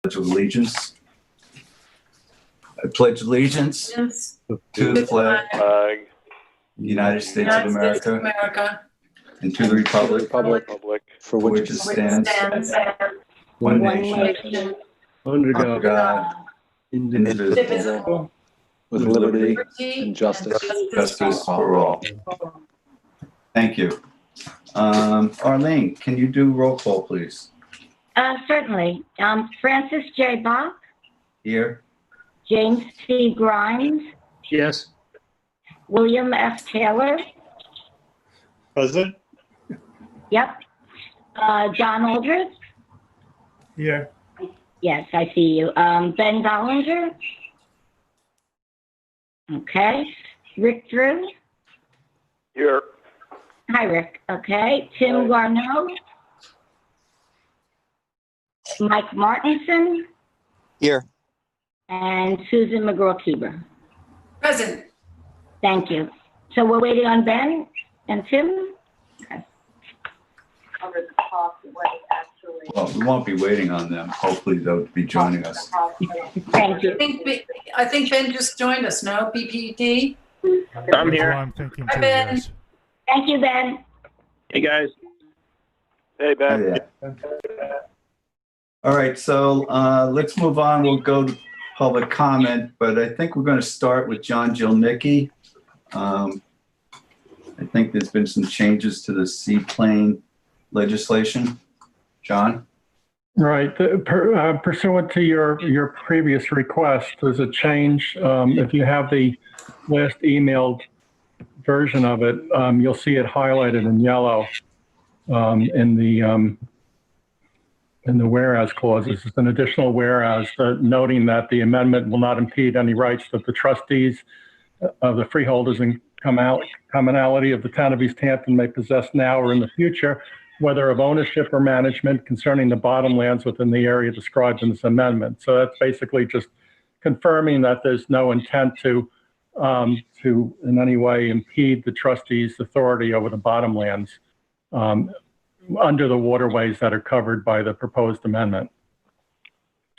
Pledge of allegiance. I pledge allegiance to the flag of the United States of America and to the republic for which it stands, one nation, under God, indivisible, with liberty and justice for all. Thank you. Arlene, can you do roll call, please? Certainly. Francis J. Bach, Here. James C. Grimes, Yes. William F. Taylor, Present. yep. John Aldridge, Here. yes, I see you. Ben Dollinger, okay. Rick Drew, Here. hi Rick, okay. Tim Garneau, Mike Martinson, Here. and Susan McGraw-Keeber. Present. Thank you. So we're waiting on Ben and Tim? Okay. Well, we won't be waiting on them. Hopefully they'll be joining us. Thank you. I think Ben just joined us, no? BPD? I'm here. I'm thinking Hi, too, Ben. yes. Thank you, Ben. Hey, guys. Hey, Ben. Yeah. All right, so let's move on. We'll go to public comment, but I think we're going to start with John Jilnicki. I think there's been some changes to the seaplane legislation. John? Right. Pursuant to your previous request, there's a change. If you have the last emailed version of it, you'll see it highlighted in yellow in the whereas clauses. It's an additional whereas noting that the amendment will not impede any rights of the trustees of the freeholders and commonality of the town of East Hampton may possess now or in the future, whether of ownership or management concerning the bottomlands within the area described in this amendment. So that's basically just confirming that there's no intent to in any way impede the trustees' authority over the bottomlands under the waterways that are covered by the proposed amendment.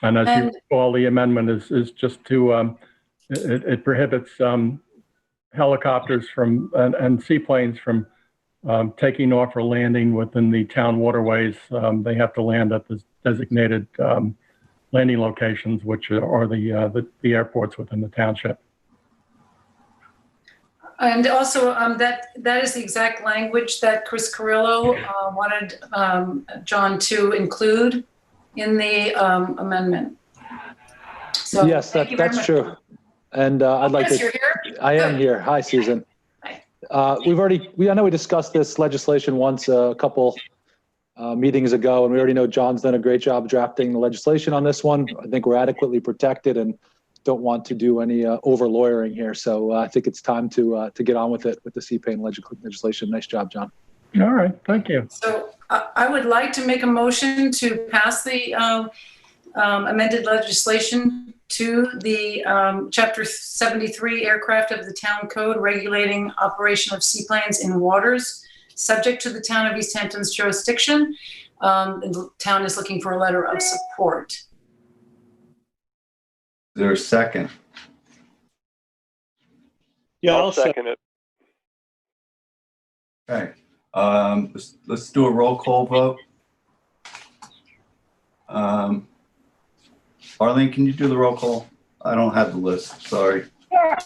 And as you recall, the amendment is just to, it prohibits helicopters from and seaplanes from taking off or landing within the town waterways. They have to land at the designated landing locations, which are the airports within the township. And also, that is the exact language that Chris Carrillo wanted John to include in the amendment. So yes, that's true. And I'd like yes, to. You're here? I am here. Hi, Susan. Hi. I know we discussed this legislation once a couple meetings ago, and we already know John's done a great job drafting the legislation on this one. I think we're adequately protected and don't want to do any over lawyering here. So I think it's time to get on with it with the seaplane legislation. Nice job, John. All right, thank you. So I would like to make a motion to pass the amended legislation to the Chapter 73 aircraft of the town code regulating operation of seaplanes in waters subject to the town of East Hampton's jurisdiction. The town is looking for a letter of support. Is there a second? Yeah, I'll second it. Okay. Let's do a roll call vote. Arlene, can you do the roll call? I don't have the list, sorry. Sure.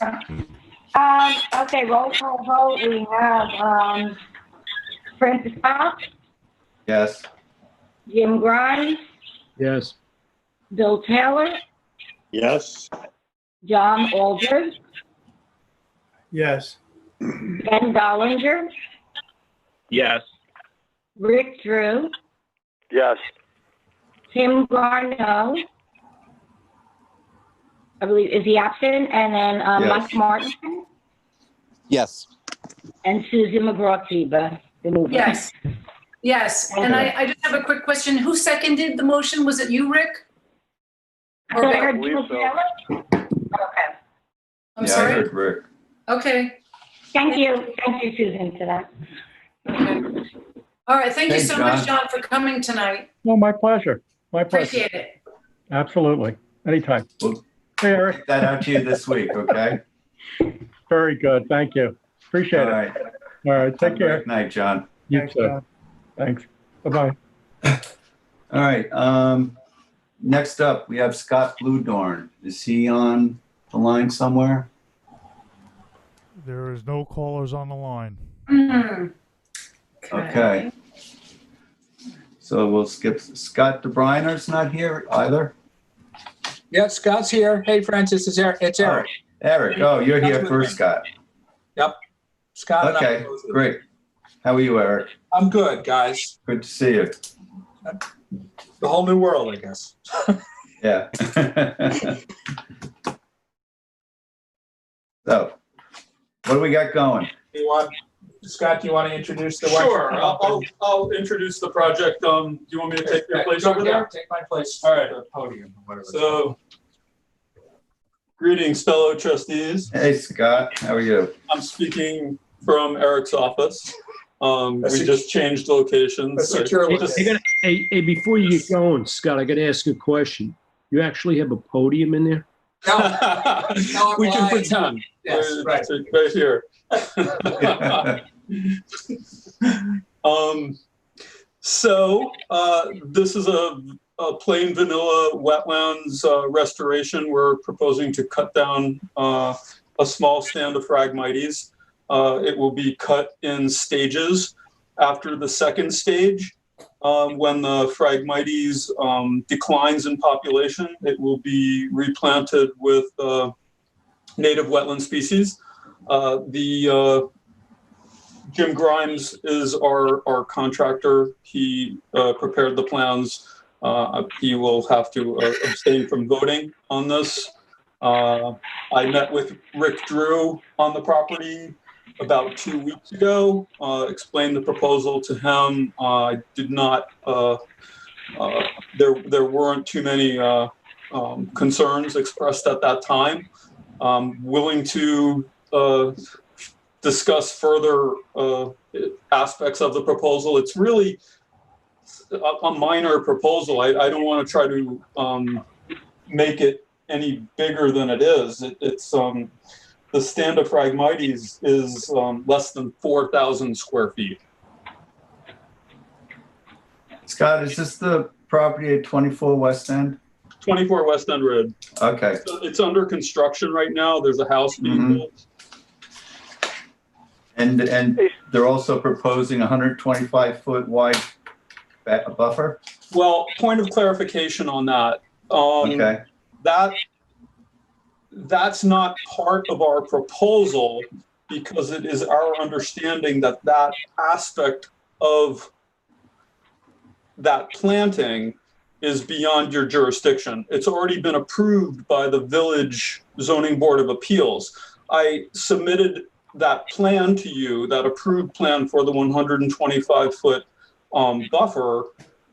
Okay, roll call vote. We have Francis Bach, Yes. Jim Grimes, Yes. Bill Taylor, Yes. John Aldridge, Yes. Ben Dollinger, Yes. Rick Drew, Yes. Tim Garneau, I believe, is he absent? And then Yes. Mike Martinson Yes. and Susan McGraw-Keeber. Yes. Yes. And I just have a quick question. Who seconded the motion? Was it you, Rick? I thought I heard believe Bill so. Taylor. Okay. I'm Yeah, I sorry? heard Rick. Okay. Thank you, Susan, for that. Okay. All right. Thank you Thanks, so much, John. John, for coming tonight. No, my pleasure. My pleasure. Appreciate it. Absolutely. Anytime. We'll Hey, Eric. get that out to you this week, okay? Very good. Thank you. Appreciate All it. right. All right. Have a Take care. great night, John. You Thanks, too. John. Thanks. Bye-bye. All right. Next up, we have Scott Bluedorn. Is he on the line somewhere? There is no callers on the line. Okay. So we'll skip. Scott DeBriner's not here either? Yeah, Scott's here. Hey, Francis, it's Eric. Eric, oh, you're here first, Scott. Yep. Scott and I Okay, are both here. great. How are you, Eric? I'm good, guys. Good to see you. The whole new world, I guess. Yeah. So, what do we got going? Scott, do you want to introduce the Sure, I'll introduce the project. Do you want me to take your place over there? Take my place. All right. The podium, whatever. So, greetings, fellow trustees. Hey, Scott, how are you? I'm speaking from Eric's office. We just changed locations. Hey, before you get going, Scott, I got to ask you a question. You actually have a podium in there? No, We can pretend. Yes, right. Right here. This is a plain vanilla wetlands restoration. We're proposing to cut down a small stand of Phragmites. It will be cut in stages. After the second stage, when the Phragmites declines in population, it will be replanted with native wetland species. Jim Grimes is our contractor. He prepared the plans. He will have to abstain from voting on this. I met with Rick Drew on the property about 2 weeks ago, explained the proposal to him. I did not, there weren't too many concerns expressed at that time. Willing to discuss further aspects of the proposal. It's really a minor proposal. I don't want to try to make it any bigger than it is. It's the stand of Phragmites is less than 4,000 square feet. Scott, is this the property at 24 West End? 24 West End Road. Okay. It's under construction right now. There's a house being built. And they're also proposing 125-foot wide buffer? Well, point of clarification on that. Okay. That's not part of our proposal because it is our understanding that that aspect of that planting is beyond your jurisdiction. It's already been approved by the Village Zoning Board of Appeals. I submitted that plan to you, that approved plan for the 125-foot buffer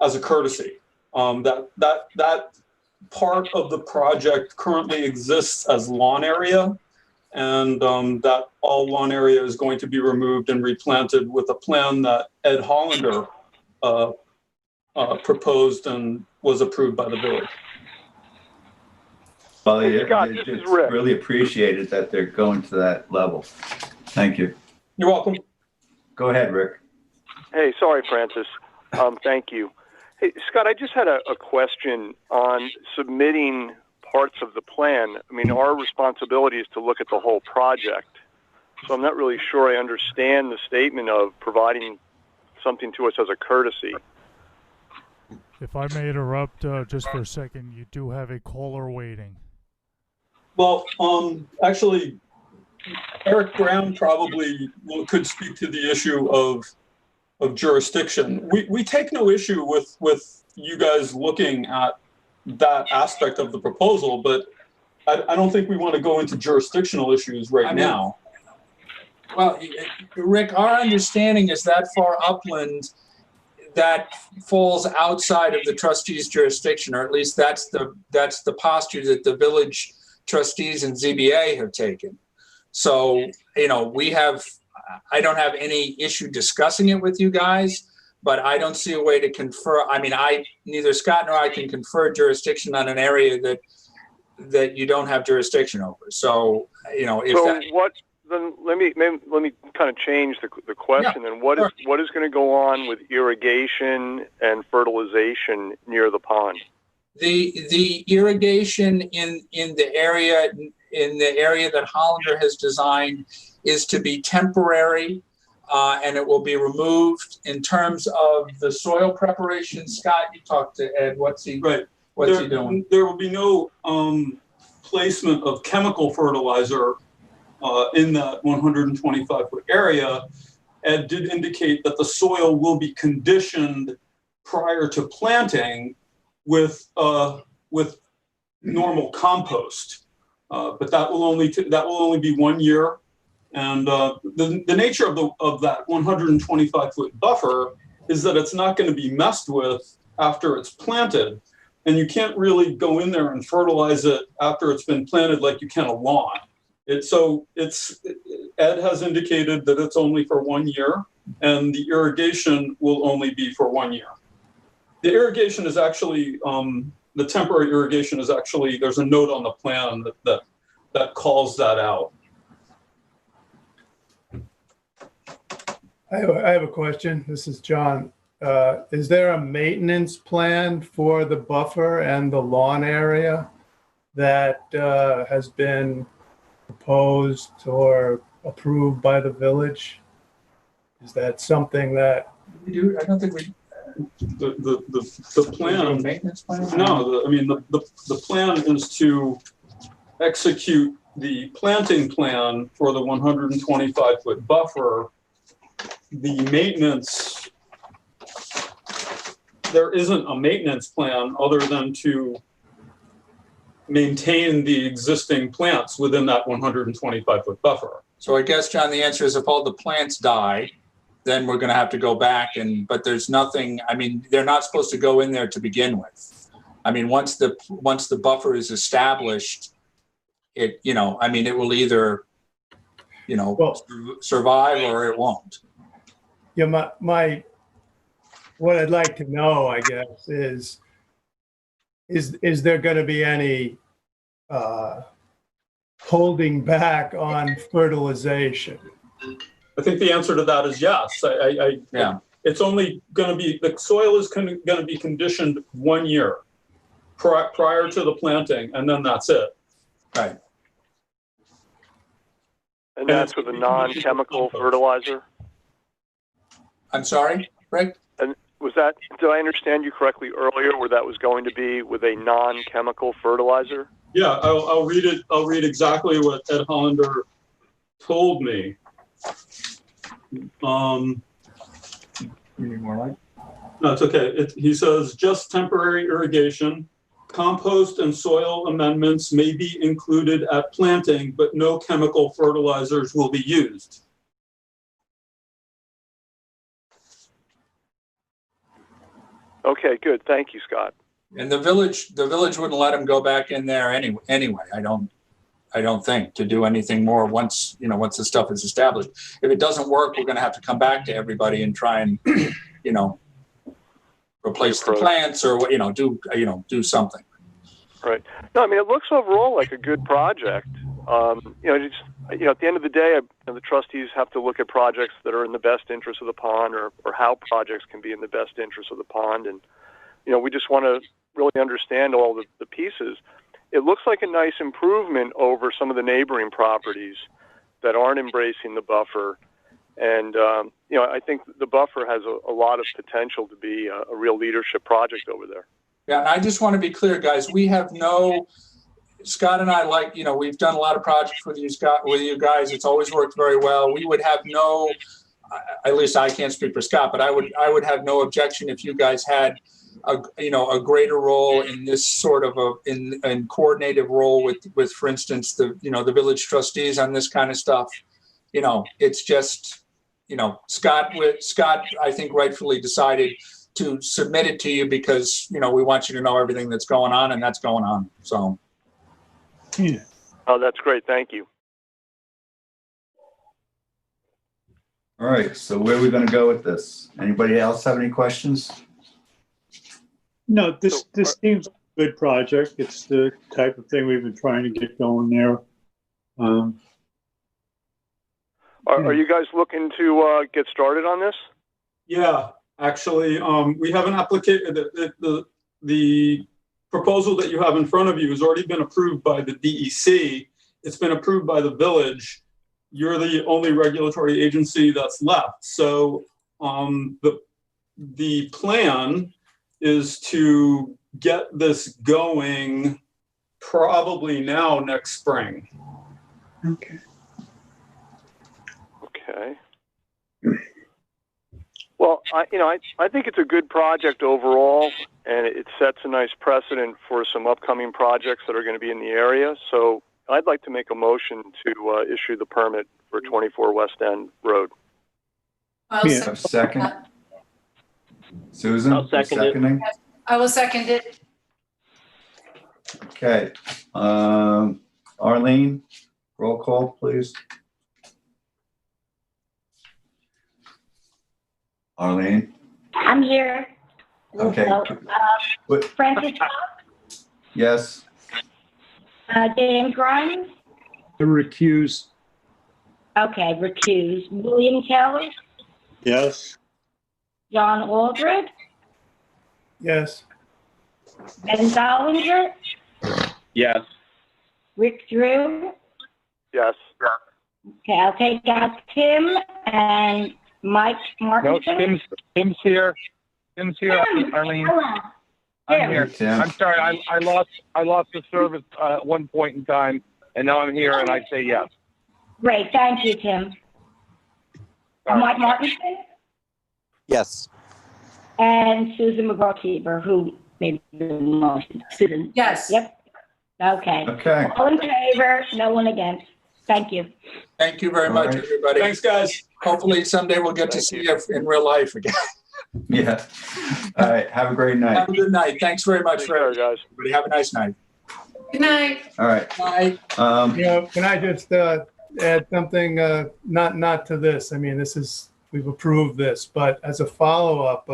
as a courtesy. That part of the project currently exists as lawn area, and that all lawn area is going to be removed and replanted with a plan that Ed Hollander proposed and was approved by the village. Well, Hey, Scott, it's this is Rick. really appreciated that they're going to that level. Thank you. You're welcome. Go ahead, Rick. Hey, sorry, Francis. Thank you. Hey, Scott, I just had a question on submitting parts of the plan. I mean, our responsibility is to look at the whole project. So I'm not really sure I understand the statement of providing something to us as a courtesy. If I may interrupt just for a second, you do have a caller waiting. Well, actually, Eric Brown probably could speak to the issue of jurisdiction. We take no issue with you guys looking at that aspect of the proposal, but I don't think we want to go into jurisdictional issues now. Well, Rick, our understanding is that far upland that falls outside of the trustees' jurisdiction, or at least that's the posture that the village trustees and ZBA have taken. So, I don't have any issue discussing it with you guys, but I don't see a way to confer. I mean, neither Scott nor I can confer jurisdiction on an area that you don't have jurisdiction over. So, you know, if then let me kind of change the question. Yeah, then what is going to go on with irrigation and fertilization near the pond? The irrigation in the area that Hollander has designed is to be temporary, and it will be removed. In terms of the soil preparation, Scott, you talked to Ed. What's he doing? There will be no placement of chemical fertilizer in that 125-foot area. Ed did indicate that the soil will be conditioned prior to planting with normal compost, but that will only be 1 year. And the nature of that 125-foot buffer is that it's not going to be messed with after it's planted, and you can't really go in there and fertilize it after it's been planted like you can a lawn. Ed has indicated that it's only for 1 year, and the irrigation will only be for 1 year. The irrigation is actually, the temporary irrigation is actually, there's a note on the plan that calls that out. I have a question. This is John. Is there a maintenance plan for the buffer and the lawn area that has been proposed or approved by the village? Is that something that we do? I don't think we. The plan. Maintenance plan? No, the plan is to execute the planting plan for the 125-foot buffer. The maintenance, there isn't a maintenance plan other than to maintain the existing plants within that 125-foot buffer. So I guess, John, the answer is if all the plants die, then we're going to have to go back but there's nothing. I mean, they're not supposed to go in there to begin with. I mean, once the buffer is established, it will either, survive or it won't. Yeah, what I'd like to know, I guess, is there going to be any holding back on fertilization? I think the answer to that is yes. Yeah. It's only going to be, the soil is going to be conditioned 1 year prior to the planting, and then that's it. Right. And that's with a non-chemical fertilizer? I'm sorry, Rick? And did I understand you correctly earlier where that was going to be with a non-chemical fertilizer? Yeah, I'll read it. I'll read exactly what Ed Hollander told me. You need more light? No, it's okay. He says, just temporary irrigation, compost and soil amendments may be included at planting, but no chemical fertilizers will be used. Okay, good. Thank you, Scott. And the village wouldn't let him go back in there anyway. I don't think to do anything more once the stuff is established. If it doesn't work, we're going to have to come back to everybody and try and, replace the plants or do something. Right. No, I mean, it looks overall like a good project. At the end of the day, the trustees have to look at projects that are in the best interest of the pond or how projects can be in the best interest of the pond. And, we just want to really understand all the pieces. It looks like a nice improvement over some of the neighboring properties that aren't embracing the buffer. And, I think the buffer has a lot of potential to be a real leadership project over there. Yeah, and I just want to be clear, guys, we have Scott and I we've done a lot of projects with you, Scott, with you guys. It's always worked very well. We would have at least I can't speak for Scott, but I would have no objection if you guys had a greater role in this sort of in coordinated role with, for instance, the village trustees on this kind of stuff. It's just, Scott, I think rightfully decided to submit it to you because, we want you to know everything that's going on, and that's going on. So. Yeah. Oh, that's great. Thank you. All right, so where are we gonna go with this? Anybody else have any questions? No, this seems like a good project. It's the type of thing we've been trying to get going there. Are you guys looking to get started on this? Yeah, actually, we have an application. The proposal that you have in front of you has already been approved by the DEC. It's been approved by the village. You're the only regulatory agency that's left. So the plan is to get this going probably now next spring. Okay. Okay. Well, I think it's a good project overall, and it sets a nice precedent for some upcoming projects that are going to be in the area. So I'd like to make a motion to issue the permit for 24 West End Road. I'll Yeah, second. Susan? I'll second it. Seconding? I will second it. Okay. Arlene, roll call, please. Arlene? I'm here. Okay. So, Francis Cox, Yes? James Grimes. I recuse. Okay, recused. William Taylor, Yes. John Aldred, Yes. Ben Dollinger, Yes. Rick Drew. Yes. Okay, I'll take out Tim and Mike No, Martinson. Tim's here. Tim's here, Tim, Arlene. hello. I'm Tim. here. Tim. I'm sorry, I lost the service at one point in time, and now I'm here, and I say yes. Great, thank you, Tim. Mike Martinson Yes. and Susan McGraw-Keeper, who made the motion. Susan? Yes. Yep. Okay. Okay. All in favor, no one against. Thank you. Thank you very All much, right. everybody. Thanks, guys. Hopefully someday we'll get to Thank see you. you in real life again. Yeah. All right. Have a great night. Have a good night. Thanks very much Take for care, guys. everybody. Have a nice night. Good night. All right. Bye. Can I just add something, not to this? I mean, we've approved this, but as a follow-up,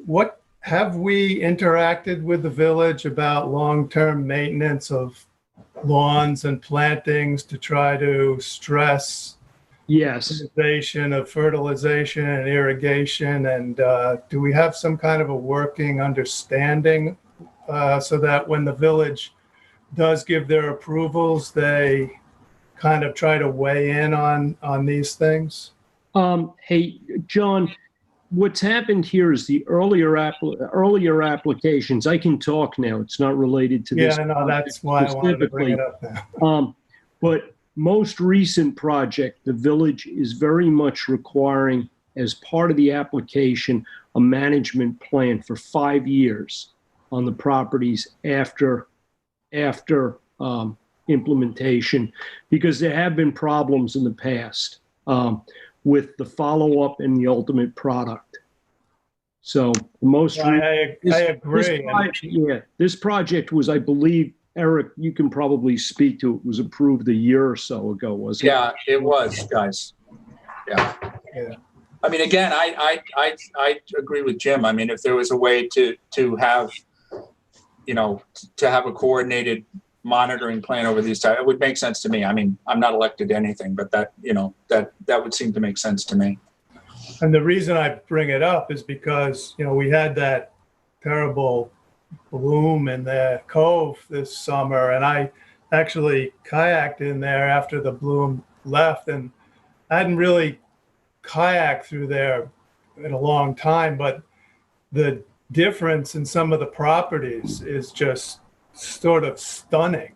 what have we interacted with the village about long-term maintenance of lawns and plantings to try to stress Yes. of fertilization and irrigation? And do we have some kind of a working understanding so that when the village does give their approvals, they kind of try to weigh in on these things? Hey, John, what's happened here is the earlier applications, I can talk now, it's not related to this. Yeah, no, that's why I wanted to bring it up now. But most recent project, the village is very much requiring, as part of the application, a management plan for 5 years on the properties after implementation, because there have been problems in the past with the follow-up and the ultimate product. So the most I agree. This project was, I believe, Eric, you can probably speak to it, was approved a year or so ago, wasn't it? Yeah, it was, guys. Yeah. I mean, again, I agree with Jim. I mean, if there was a way to have, to have a coordinated monitoring plan over these times, it would make sense to me. I mean, I'm not elected to anything, but that would seem to make sense to me. And the reason I bring it up is because, we had that terrible bloom in the cove this summer, and I actually kayaked in there after the bloom left, and I hadn't really kayaked through there in a long time, but the difference in some of the properties is just sort of stunning.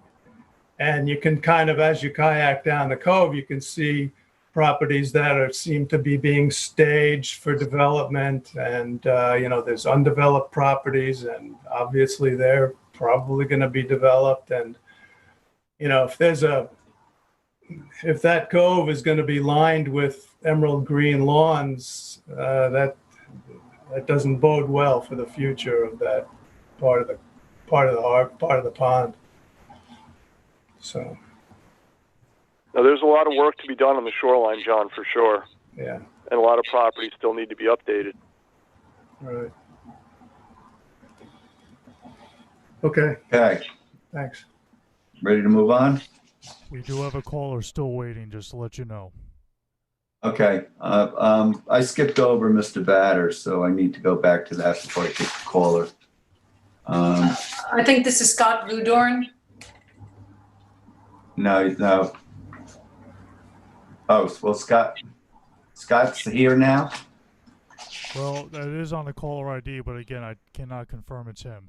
And you can kind of, as you kayak down the cove, you can see properties that seem to be being staged for development, and there's undeveloped properties, and obviously they're probably going to be developed. And if that cove is going to be lined with emerald green lawns, that doesn't bode well for the future of that part of the pond. So Now, there's a lot of work to be done on the shoreline, John, for sure. Yeah, And a lot of properties still need to be updated. right. Okay, Okay, thanks. ready to move on? We do have a caller still waiting, just to let you know. Okay, I skipped over Mr. Batter, so I need to go back to that before I take the caller. I think this is Scott Ludorn. No. Oh, well, Scott's here now? Well, that is on the caller ID, but again, I cannot confirm it's him.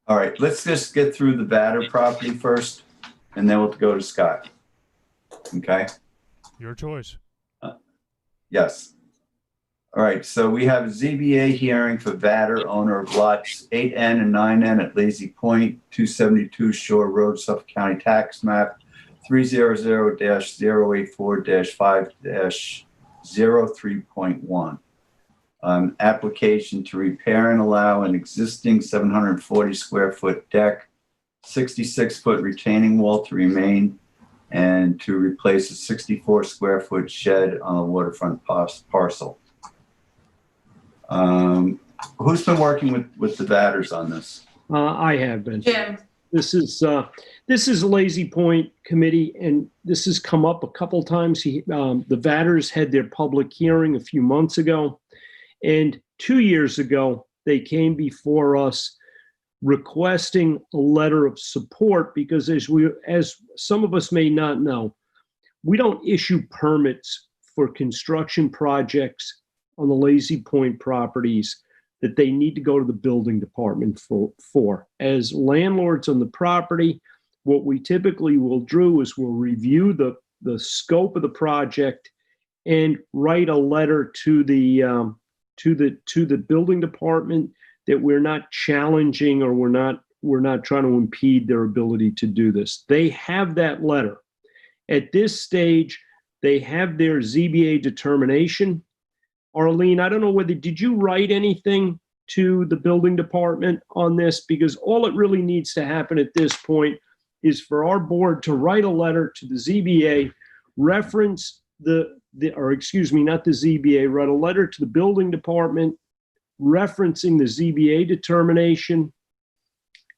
All right, let's just get through the Batter property first, and then we'll go to Scott. Okay? Your choice. Yes. All right, so we have a ZBA hearing for Vader, owner of lots 8N and 9N at Lazy Point, 272 Shore Road, Suffolk County Tax Map 300-084-5-03.1. Application to repair and allow an existing 740 square foot deck, 66-foot retaining wall to remain, and to replace a 64 square foot shed on the waterfront parcel. Who's been working with the Batters on this? I have been. Jim. This is Lazy Point Committee, and this has come up a couple times. The Vatters had their public hearing a few months ago, and 2 years ago, they came before us requesting a letter of support because as some of us may not know, we don't issue permits for construction projects on the Lazy Point properties that they need to go to the building department for. As landlords on the property, what we typically will do is we'll review the scope of the project and write a letter to the building department that we're not challenging or we're not trying to impede their ability to do this. They have that letter. At this stage, they have their ZBA determination. Arlene, I don't know did you write anything to the building department on this? Because all it really needs to happen at this point is for our board to write a letter to the ZBA, reference not the ZBA, write a letter to the building department referencing the ZBA determination.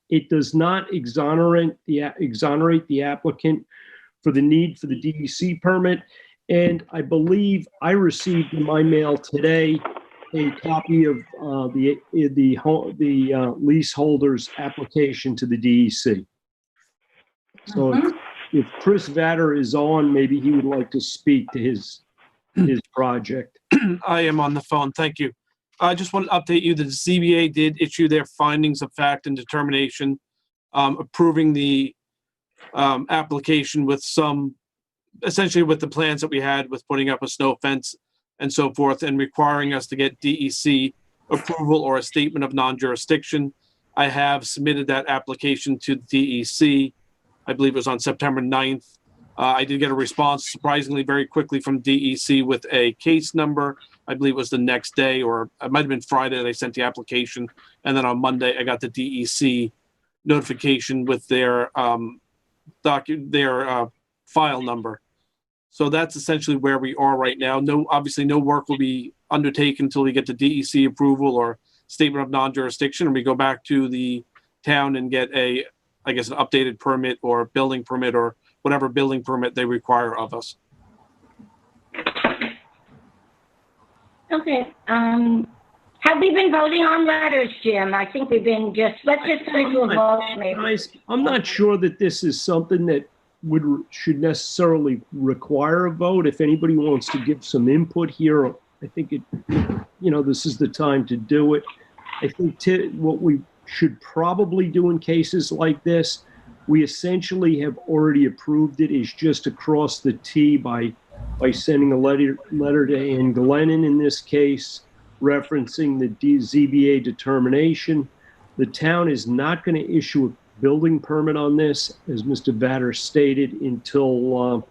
It does not exonerate the applicant for the need for the DEC permit. And I believe I received in my mail today a copy of the leaseholder's application to the DEC. So if Chris Vatter is on, maybe he would like to speak to his project. I am on the phone. Thank you. I just want to update you that the ZBA did issue their findings of fact and determination, approving the application with essentially with the plans that we had with putting up a snow fence and so forth, and requiring us to get DEC approval or a statement of non-jurisdiction. I have submitted that application to DEC. I believe it was on September 9th. I did get a response surprisingly very quickly from DEC with a case number. I believe it was the next day, or it might have been Friday that I sent the application. And then on Monday, I got the DEC notification with their file number. So that's essentially where we are right now. Obviously no work will be undertaken until we get the DEC approval or statement of non-jurisdiction, and we go back to the town and get an updated permit or building permit or whatever building permit they require of us. Okay. Have we been voting on letters, Jim? I think we've been let's just go into a vote maybe. Guys, I'm not sure that this is something that should necessarily require a vote. If anybody wants to give some input here, I think this is the time to do it. I think what we should probably do in cases like this, we essentially have already approved it, is just to cross the T by sending a letter to Ann Glennon in this case, referencing the ZBA determination. The town is not going to issue a building permit on this, as Mr. Vatter stated, until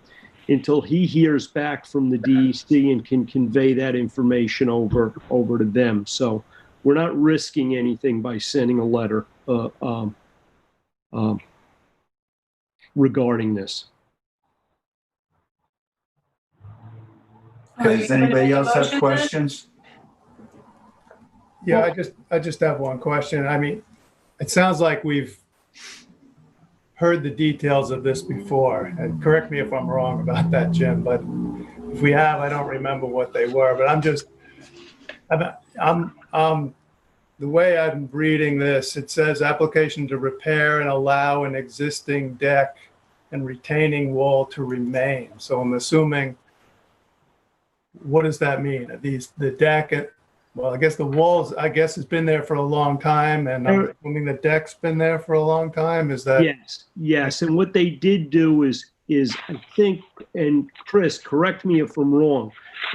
he hears back from the DEC and can convey that information over to them. So we're not risking anything by sending a letter regarding this. Okay, does anybody else have questions? Yeah, I just have one question. I mean, it sounds like we've heard the details of this before, and correct me if I'm wrong about that, Jim, but if we have, I don't remember what they were, but the way I'm reading this, it says application to repair and allow an existing deck and retaining wall to remain. So I'm assuming, what does that mean? The deck, well, I guess the walls, I guess it's been there for a long time, and I'm assuming the deck's been there for a long time. Is that? Yes. And what they did do is I think, and Chris, correct me if I'm wrong,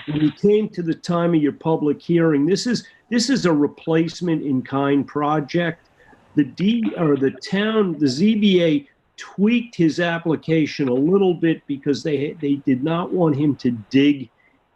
when you came to the time of your public hearing, this is a replacement in kind project. The ZBA tweaked his application a little bit because they did not want him to dig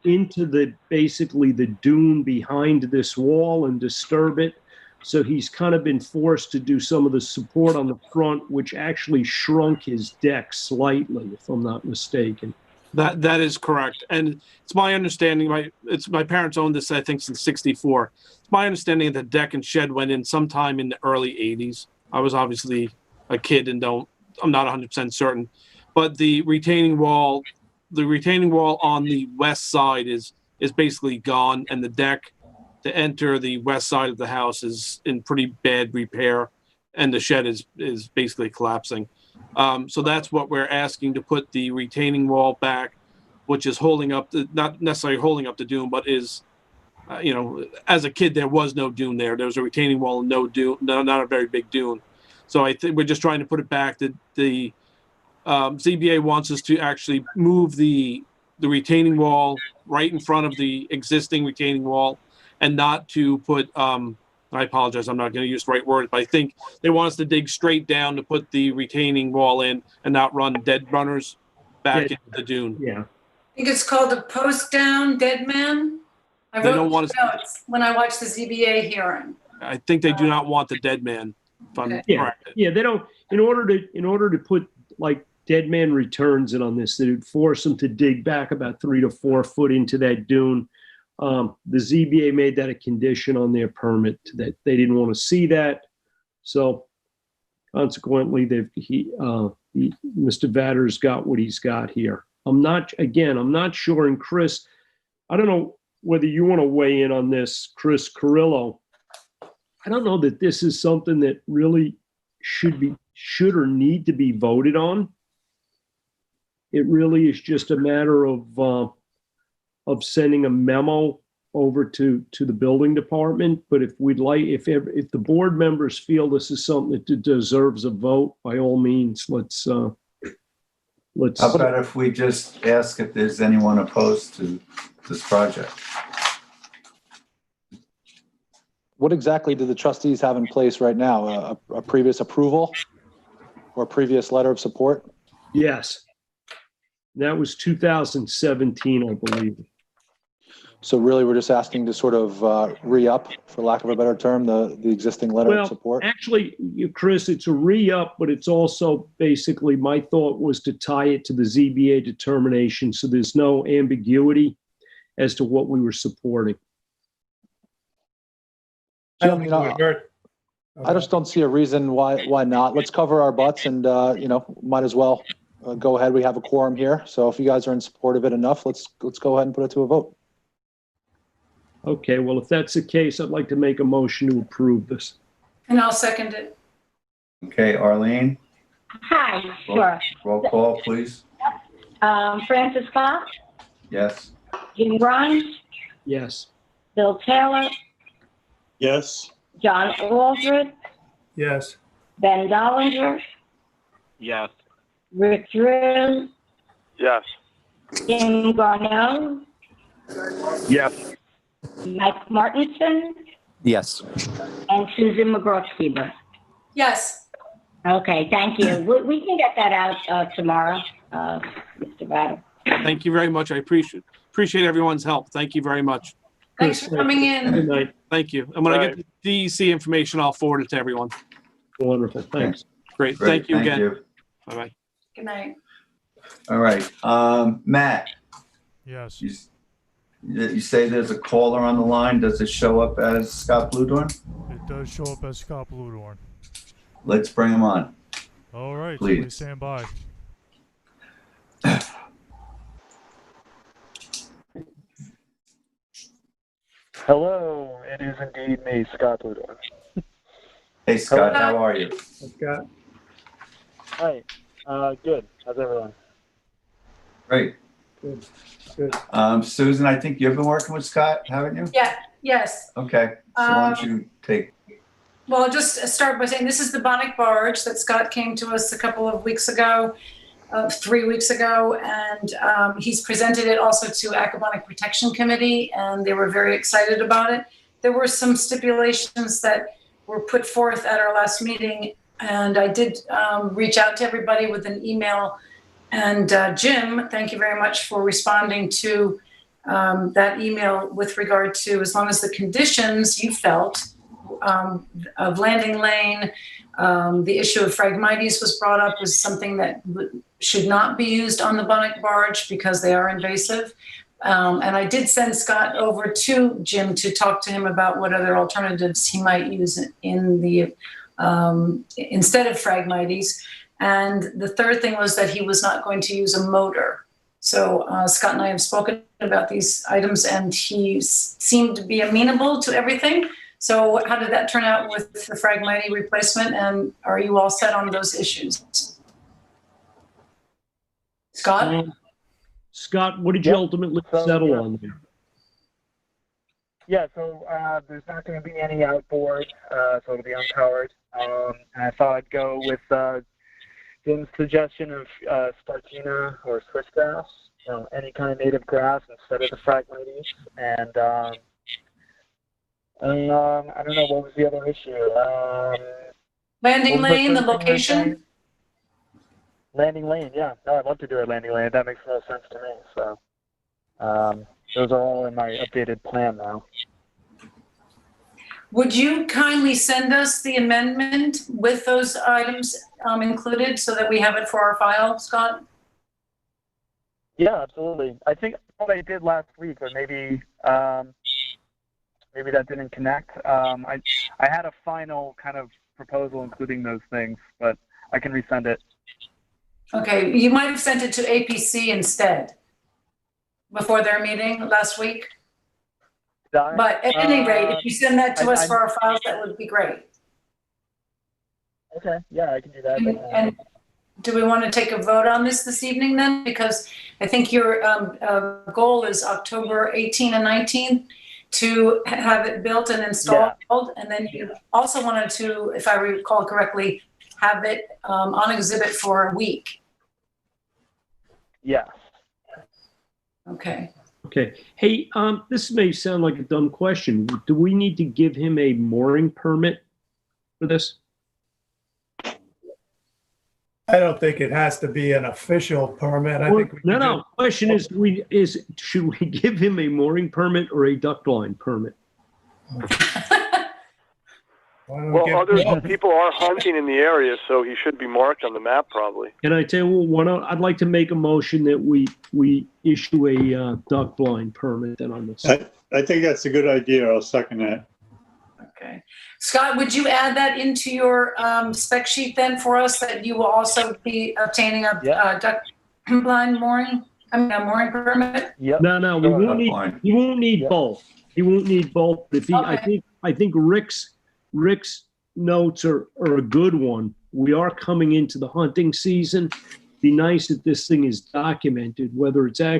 into basically the dune behind this wall and disturb it. So he's kind of been forced to do some of the support on the front, which actually shrunk his deck slightly, if I'm not mistaken. That is correct. And it's my understanding, my parents owned this, I think, since '64. It's my understanding that the deck and shed went in sometime in the early '80s. I was obviously a kid and I'm not 100% certain. But the retaining wall on the west side is basically gone, and the deck to enter the west side of the house is in pretty bad repair, and the shed is basically collapsing. So that's what we're asking, to put the retaining wall back, which is not necessarily holding up the dune, but is, as a kid, there was no dune there. There was a retaining wall and no dune, not a very big dune. So I think we're just trying to put it back. The ZBA wants us to actually move the retaining wall right in front of the existing retaining wall, and not to put, I apologize, I'm not going to use the right word, but I think they want us to dig straight down to put the retaining wall in and not run dead runners back into the dune. Yeah. I think it's called a post down dead man. I They wrote don't want notes when I watched the ZBA hearing. I think they do not want the dead man. If I'm correct. Yeah, they don't, in order to put like dead man returns in on this, they would force them to dig back about 3 to 4 foot into that dune. The ZBA made that a condition on their permit, that they didn't want to see that. So consequently, Mr. Vatter's got what he's got here. I'm not sure. And Chris, I don't know whether you want to weigh in on this, Chris Carrillo. I don't know that this is something that really should or need to be voted on. It really is just a matter of sending a memo over to the building department. But if the board members feel this is something that deserves a vote, by all means, let's. How about if we just ask if there's anyone opposed to this project? What exactly do the trustees have in place right now? A previous approval or a previous letter of support? Yes. That was 2017, I believe. So really, we're just asking to sort of re-up, for lack of a better term, the existing letter of support? Actually, Chris, it's a re-up, but it's also basically, my thought was to tie it to the ZBA determination, so there's no ambiguity as to what we were supporting. I just don't see a reason why not. Let's cover our butts and, might as well go ahead. We have a quorum here. So if you guys are in support of it enough, let's go ahead and put it to a vote. Okay, well, if that's the case, I'd like to make a motion to approve this. And I'll second it. Okay, Arlene? Hi, sure. Roll call, please. Francis Fox, Yes. Jim Grimes, Yes. Bill Taylor, Yes. John Aldred, Yes. Ben Dollinger, Yes. Rick Drew, Yes. Jim Garneau, Yes. Mike Martinson, Yes. and Susan McGraw-Steber. Yes. Okay, thank you. We can get that out tomorrow, Mr. Vatter. Thank you very much. I appreciate everyone's help. Thank you very much. Thanks for coming in. Good night. Thank you. And when I get the DEC information, I'll forward it to everyone. Wonderful. Thanks. Great. Thank you again. Bye-bye. Good night. All right. Matt? Yes. You say there's a caller on the line. Does it show up as Scott Bluedorn? It does show up as Scott Bluedorn. Let's bring him on. All right, Please. please stand by. Hello, it is indeed me, Scott Bluedorn. Hey, Scott, how are you? Scott? Hi, good. How's everyone? Great. Good. Good. Susan, I think you've been working with Scott, haven't you? Yeah, yes. Okay, so why don't you take... Well, I'll just start by saying this is the Montauk barge that Scott came to us a couple of weeks ago, 3 weeks ago, and he's presented it also to Aquaponic Protection Committee, and they were very excited about it. There were some stipulations that were put forth at our last meeting, and I did reach out to everybody with an email. And Jim, thank you very much for responding to that email with regard to, as long as the conditions you felt of landing lane, the issue of Phragmites was brought up as something that should not be used on the Montauk barge because they are invasive. And I did send Scott over to Jim to talk to him about what other alternatives he might use in the instead of Phragmites. And the third thing was that he was not going to use a motor. So Scott and I have spoken about these items, and he seemed to be amenable to everything. So how did that turn out with the Phragmite replacement, and are you all set on those issues? Scott? Scott, what did you ultimately settle on there? Yeah, so there's not going to be any outboard, so it'll be unpowered. And I thought I'd go with Jim's suggestion of Spartina or switchgrass, any kind of native grass instead of the Phragmites. And I don't know, what was the other issue? Landing lane, the location? Landing lane, yeah. No, I'd love to do a landing lane. That makes no sense to me. So those are all in my updated plan now. Would you kindly send us the amendment with those items included so that we have it for our file, Scott? Yeah, absolutely. I think what I did last week, or maybe maybe that didn't connect. I had a final kind of proposal including those things, but I can resend it. Okay, you might have sent it to APC instead before their meeting last week. But at any rate, if you send that to us for our files, that would be great. Okay, yeah, I can do that. And do we want to take a vote on this evening then? Because I think your goal is October 18 and 19 to have it built and installed. Yeah. And then you also wanted to, if I recall correctly, have it on exhibit for a week. Yeah. Okay. Okay. Hey, this may sound like a dumb question. Do we need to give him a mooring permit for this? I don't think it has to be an official permit. I think no. Question is, should we give him a mooring permit or a duck line permit? Well, other people are hunting in the area, so he should be marked on the map probably. Can I tell you, I'd like to make a motion that we issue a duck line permit then on this. I think that's a good idea. I'll second that. Okay. Scott, would you add that into your spec sheet then for us, that you will also be obtaining a duck line mooring, a mooring permit? Yep. No, we won't need. He won't need both. He won't need both. If he, Okay. I think Rick's notes are a good one. We are coming into the hunting season. Be nice if this thing is documented, whether it's a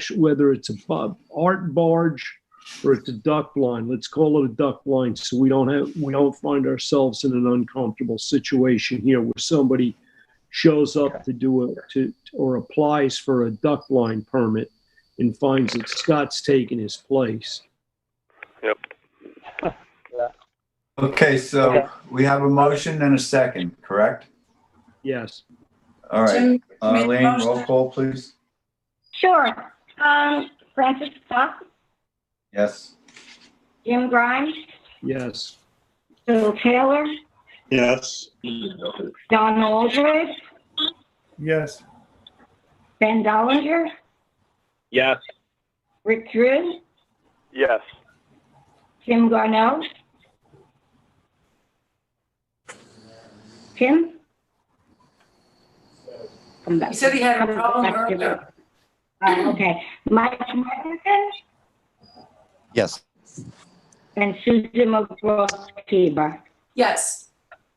art barge or it's a duck line. Let's call it a duck line, so we don't find ourselves in an uncomfortable situation here where somebody shows up or applies for a duck line permit and finds that Scott's taken his place. Yep. Okay, so we have a motion and a second, correct? Yes. All right. Jim, Elaine, roll call, please. Sure. Francis Fox, Yes. Jim Grimes, Yes. Bill Taylor, Yes. Don Aldred, Yes. Ben Dollinger, Yes. Rick Drew, Yes. Tim Garneau? Tim? Come back. He said he had a problem Come back to earlier. Okay. Mike Martinson Yes. and Susan McGraw-Kleber. Yes.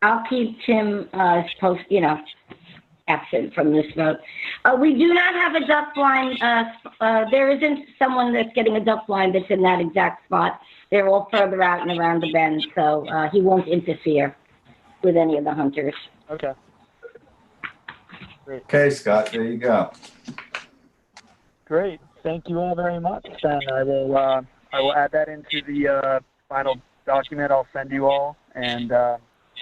I'll keep Tim, absent from this vote. We do not have a duck blind. There isn't someone that's getting a duck blind that's in that exact spot. They're all further out and around the bend, so he won't interfere with any of the hunters. Okay. Great. Okay, Scott, there you go. Great. Thank you all very much. Then I will add that into the final document I'll send you all, and I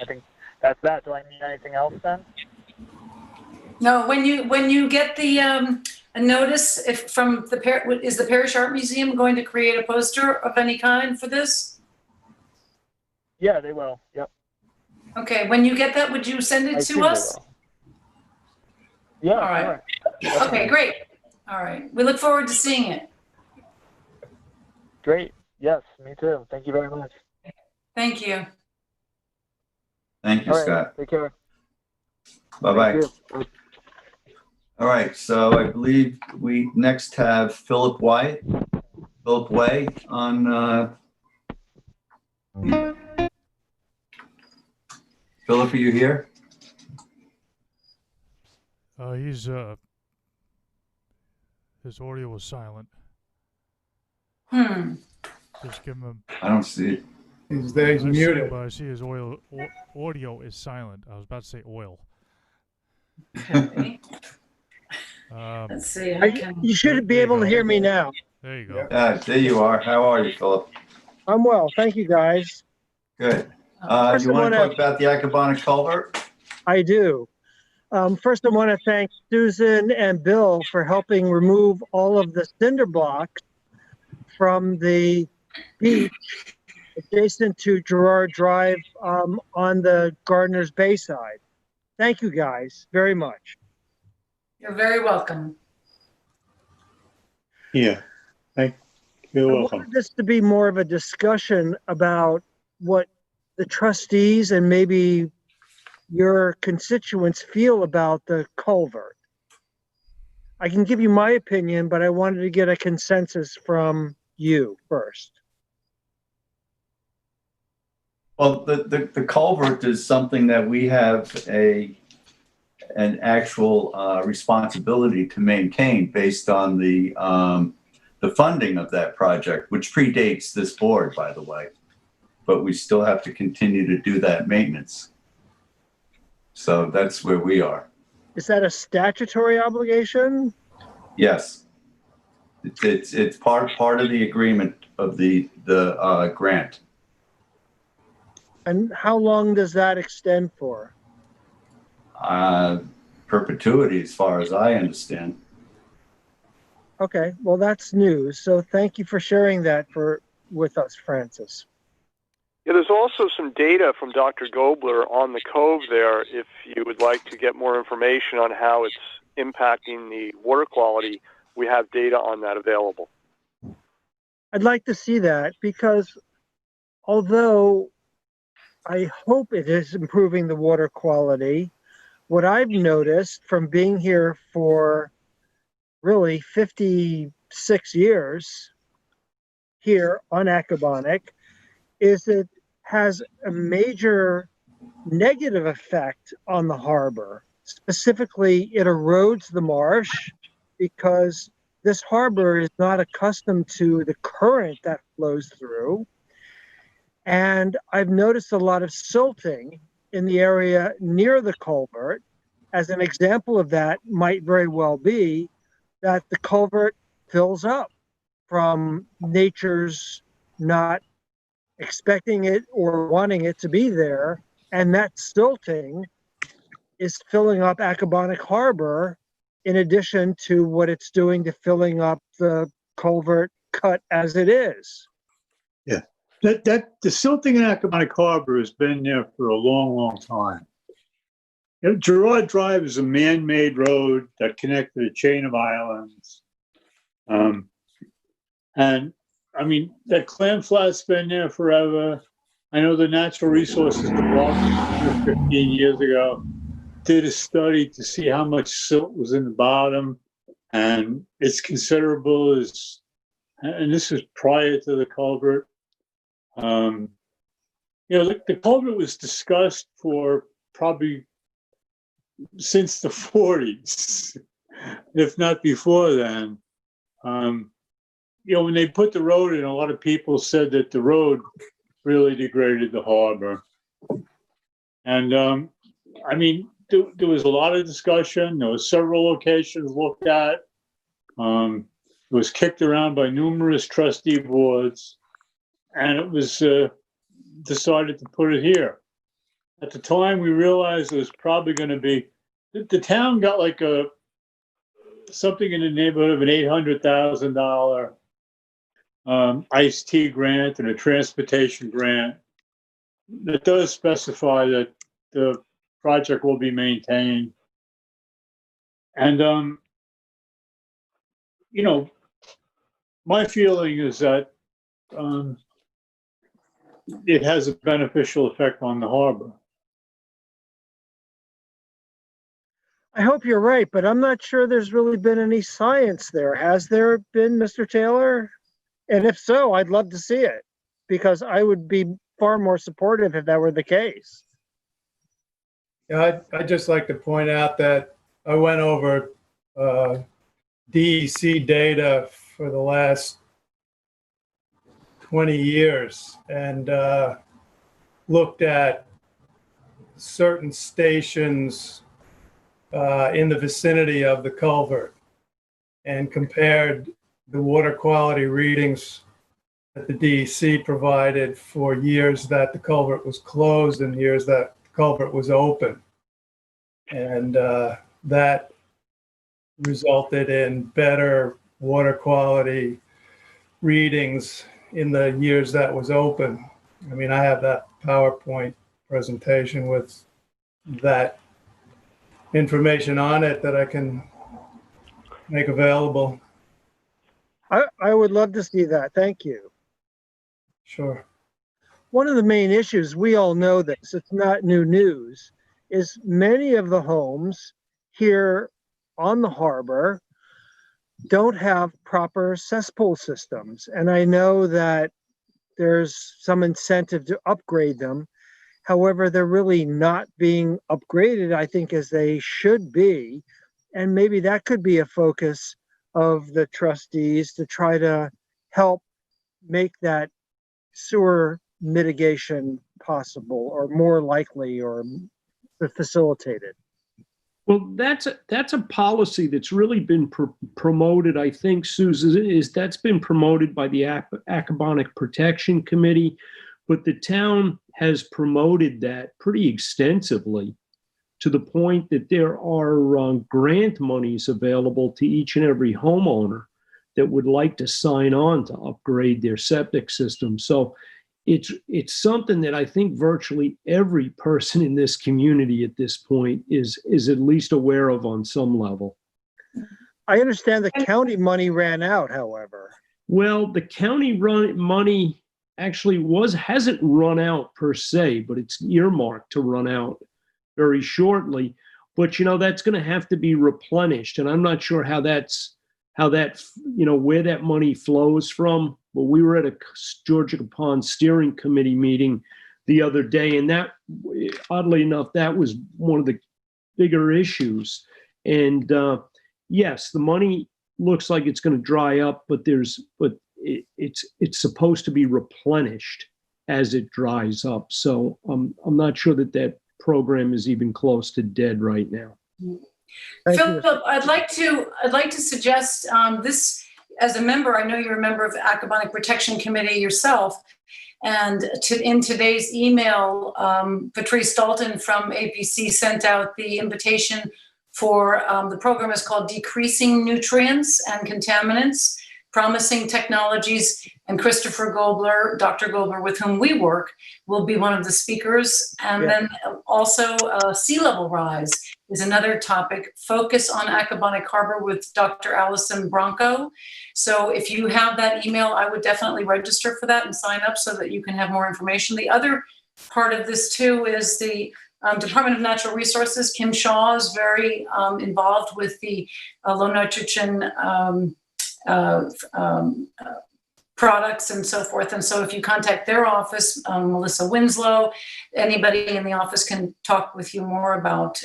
think that's that. Do I need anything else then? No, when you get the a notice from is the Parish Art Museum going to create a poster of any kind for this? Yeah, they will. Yep. Okay, when you get that, would you send it to us? Yeah. All right. Sure. Okay, great. All right. We look forward to seeing it. Great. Yes, me too. Thank you very much. Thank you. Thank you, All right, Scott. take care. Bye-bye. Thank you. All right, so I believe we next have Philip Way on. Philip, are you here? He's his audio was silent. Just give him I don't see it. He's there, he's muted. But I see his audio is silent. I was about to say oil. Okay. Let's see. You should be able to hear me now. There you go. There you are. How are you, Philip? I'm well. Thank you, guys. Good. First You I want to wanna- talk about the Acabonic culvert? I do. First, I want to thank Susan and Bill for helping remove all of the cinder blocks from the beach adjacent to Gerard Drive on the Gardener's Bay side. Thank you, guys, very much. You're very welcome. Yeah, you're I welcome. wanted this to be more of a discussion about what the trustees and maybe your constituents feel about the culvert. I can give you my opinion, but I wanted to get a consensus from you first. Well, the culvert is something that we have an actual responsibility to maintain based on the funding of that project, which predates this board, by the way. But we still have to continue to do that maintenance. So that's where we are. Is that a statutory obligation? Yes. It's part of the agreement of the grant. And how long does that extend for? Perpetuity, as far as I understand. Okay, well, that's news. So thank you for sharing that with us, Francis. Yeah, there's also some data from Dr. Gobler on the cove there if you would like to get more information on how it's impacting the water quality. We have data on that available. I'd like to see that because although I hope it is improving the water quality, what I've noticed from being here for really 56 years here on Acabonic is it has a major negative effect on the harbor. Specifically, it erodes the marsh because this harbor is not accustomed to the current that flows through. And I've noticed a lot of silting in the area near the culvert. As an example of that might very well be that the culvert fills up from nature's not expecting it or wanting it to be there. And that silting is filling up Acabonic Harbor in addition to what it's doing to filling up the culvert cut as it is. Yeah, the silting in Acabonic Harbor has been there for a long, long time. You know, Gerard Drive is a man-made road that connected a chain of islands. And I mean, that clam flat's been there forever. I know the Natural Resources Department 15 years ago did a study to see how much silt was in the bottom, and it's considerable. And this was prior to the culvert. The culvert was discussed for probably since the 40s, if not before then. When they put the road in, a lot of people said that the road really degraded the harbor. And there was a lot of discussion. There was several locations looked at. It was kicked around by numerous trustee boards, and it was decided to put it here. At the time, we realized it was probably going to be, the town got like something in the neighborhood of an $800,000 iced tea grant and a transportation grant that does specify that the project will be maintained. And, my feeling is that it has a beneficial effect on the harbor. I hope you're right, but I'm not sure there's really been any science there. Has there been, Mr. Taylor? And if so, I'd love to see it, because I would be far more supportive if that were the case. Yeah, I'd just like to point out that I went over DEC data for the last 20 years and looked at certain stations in the vicinity of the culvert and compared the water quality readings that the DEC provided for years that the culvert was closed and years that the culvert was open. And that resulted in better water quality readings in the years that was open. I mean, I have that PowerPoint presentation with that information on it that I can make available. I would love to see that. Thank you. Sure. One of the main issues, we all know this, it's not new news, is many of the homes here on the harbor don't have proper cesspool systems. And I know that there's some incentive to upgrade them. However, they're really not being upgraded, I think, as they should be. And maybe that could be a focus of the trustees to try to help make that sewer mitigation possible or more likely or facilitated. Well, that's a policy that's really been promoted, I think, Susan, is that's been promoted by the Acabonic Protection Committee, but the town has promoted that pretty extensively to the point that there are grant monies available to each and every homeowner that would like to sign on to upgrade their septic system. So it's something that I think virtually every person in this community at this point is at least aware of on some level. I understand the county money ran out, however. Well, the county money actually hasn't run out per se, but it's earmarked to run out very shortly. But that's going to have to be replenished, and I'm not sure how that where that money flows from. But we were at a Georgia Pond Steering Committee meeting the other day, and that, oddly enough, that was one of the bigger issues. And yes, the money looks like it's going to dry up, but it's supposed to be replenished as it dries up. So I'm not sure that program is even close to dead right now. Philip, I'd like to suggest this. As a member, I know you're a member of the Acabonic Protection Committee yourself, and in today's email, Patrice Dalton from APC sent out the invitation for the program is called Decreasing Nutrients and Contaminants, promising technologies, and Christopher Gobler, Dr. Gobler, with whom we work, will be one of the speakers. And then also sea level rise is another topic. Focus on Accabonac Harbor with Dr. Allison Bronco. So if you have that email, I would definitely register for that and sign up so that you can have more information. The other part of this too is the Department of Natural Resources. Kim Shaw is very involved with the low nitrogen products and so forth. And so if you contact their office, Melissa Winslow, anybody in the office can talk with you more about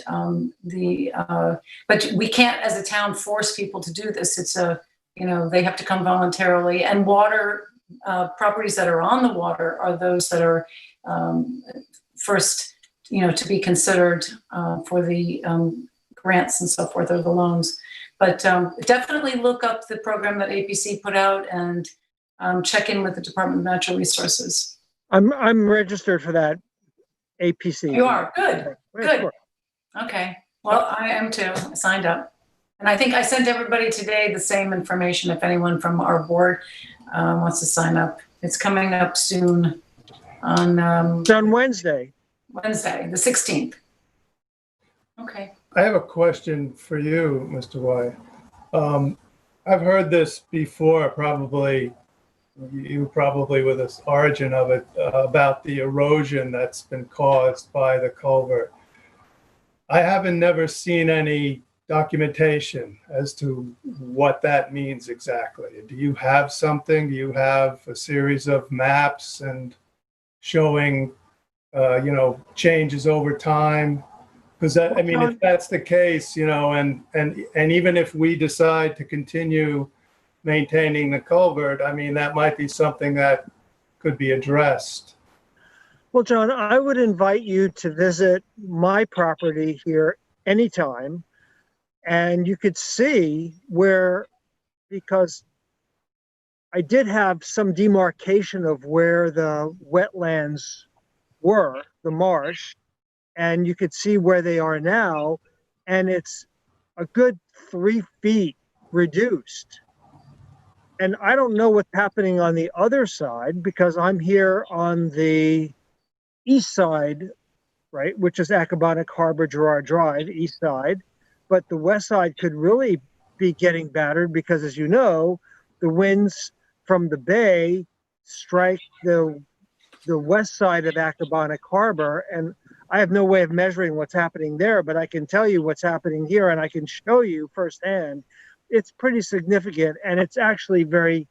but we can't as a town force people to do this. It's they have to come voluntarily, and water properties that are on the water are those that are first, to be considered for the grants and so forth, or the loans. But definitely look up the program that APC put out and check in with the Department of Natural Resources. I'm registered for that APC. You are? Good. Good. Okay. Well, I am too. I signed up. And I think I sent everybody today the same information if anyone from our board wants to sign up. It's coming up soon on Wednesday. Wednesday, the 16th. Okay. I have a question for you, Mr. White. I've heard this before, you probably with the origin of it, about the erosion that's been caused by the culvert. I haven't never seen any documentation as to what that means exactly. Do you have something? Do you have a series of maps and showing, changes over time? Because if that's the case, and even if we decide to continue maintaining the culvert, that might be something that could be addressed. Well, John, I would invite you to visit my property here anytime, and you could see because I did have some demarcation of where the wetlands were, the marsh, and you could see where they are now, and it's a good 3 feet reduced. And I don't know what's happening on the other side because I'm here on the east side, right, which is Accabonac Harbor, Girard Drive, east side. But the west side could really be getting battered because, as you know, the winds from the bay strike the west side of Accabonac Harbor, and I have no way of measuring what's happening there, but I can tell you what's happening here, and I can show you firsthand. It's pretty significant, and it's actually very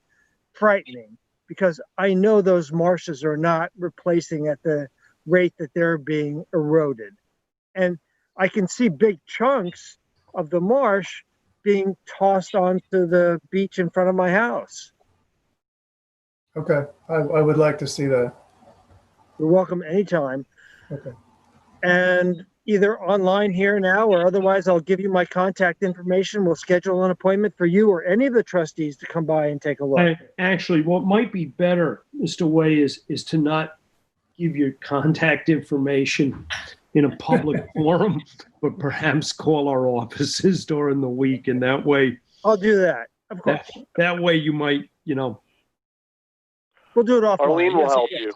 frightening because I know those marshes are not replacing at the rate that they're being eroded. And I can see big chunks of the marsh being tossed onto the beach in front of my house. Okay, I would like to see that. You're welcome anytime. Okay. And either online here now or otherwise, I'll give you my contact information. We'll schedule an appointment for you or any of the trustees to come by and take a look. Actually, what might be better, Mr. Way, is to not give your contact information in a public forum, but perhaps call our offices during the week, and that way. I'll do that, of course. That way you might, We'll do it offline. Arlene will help you.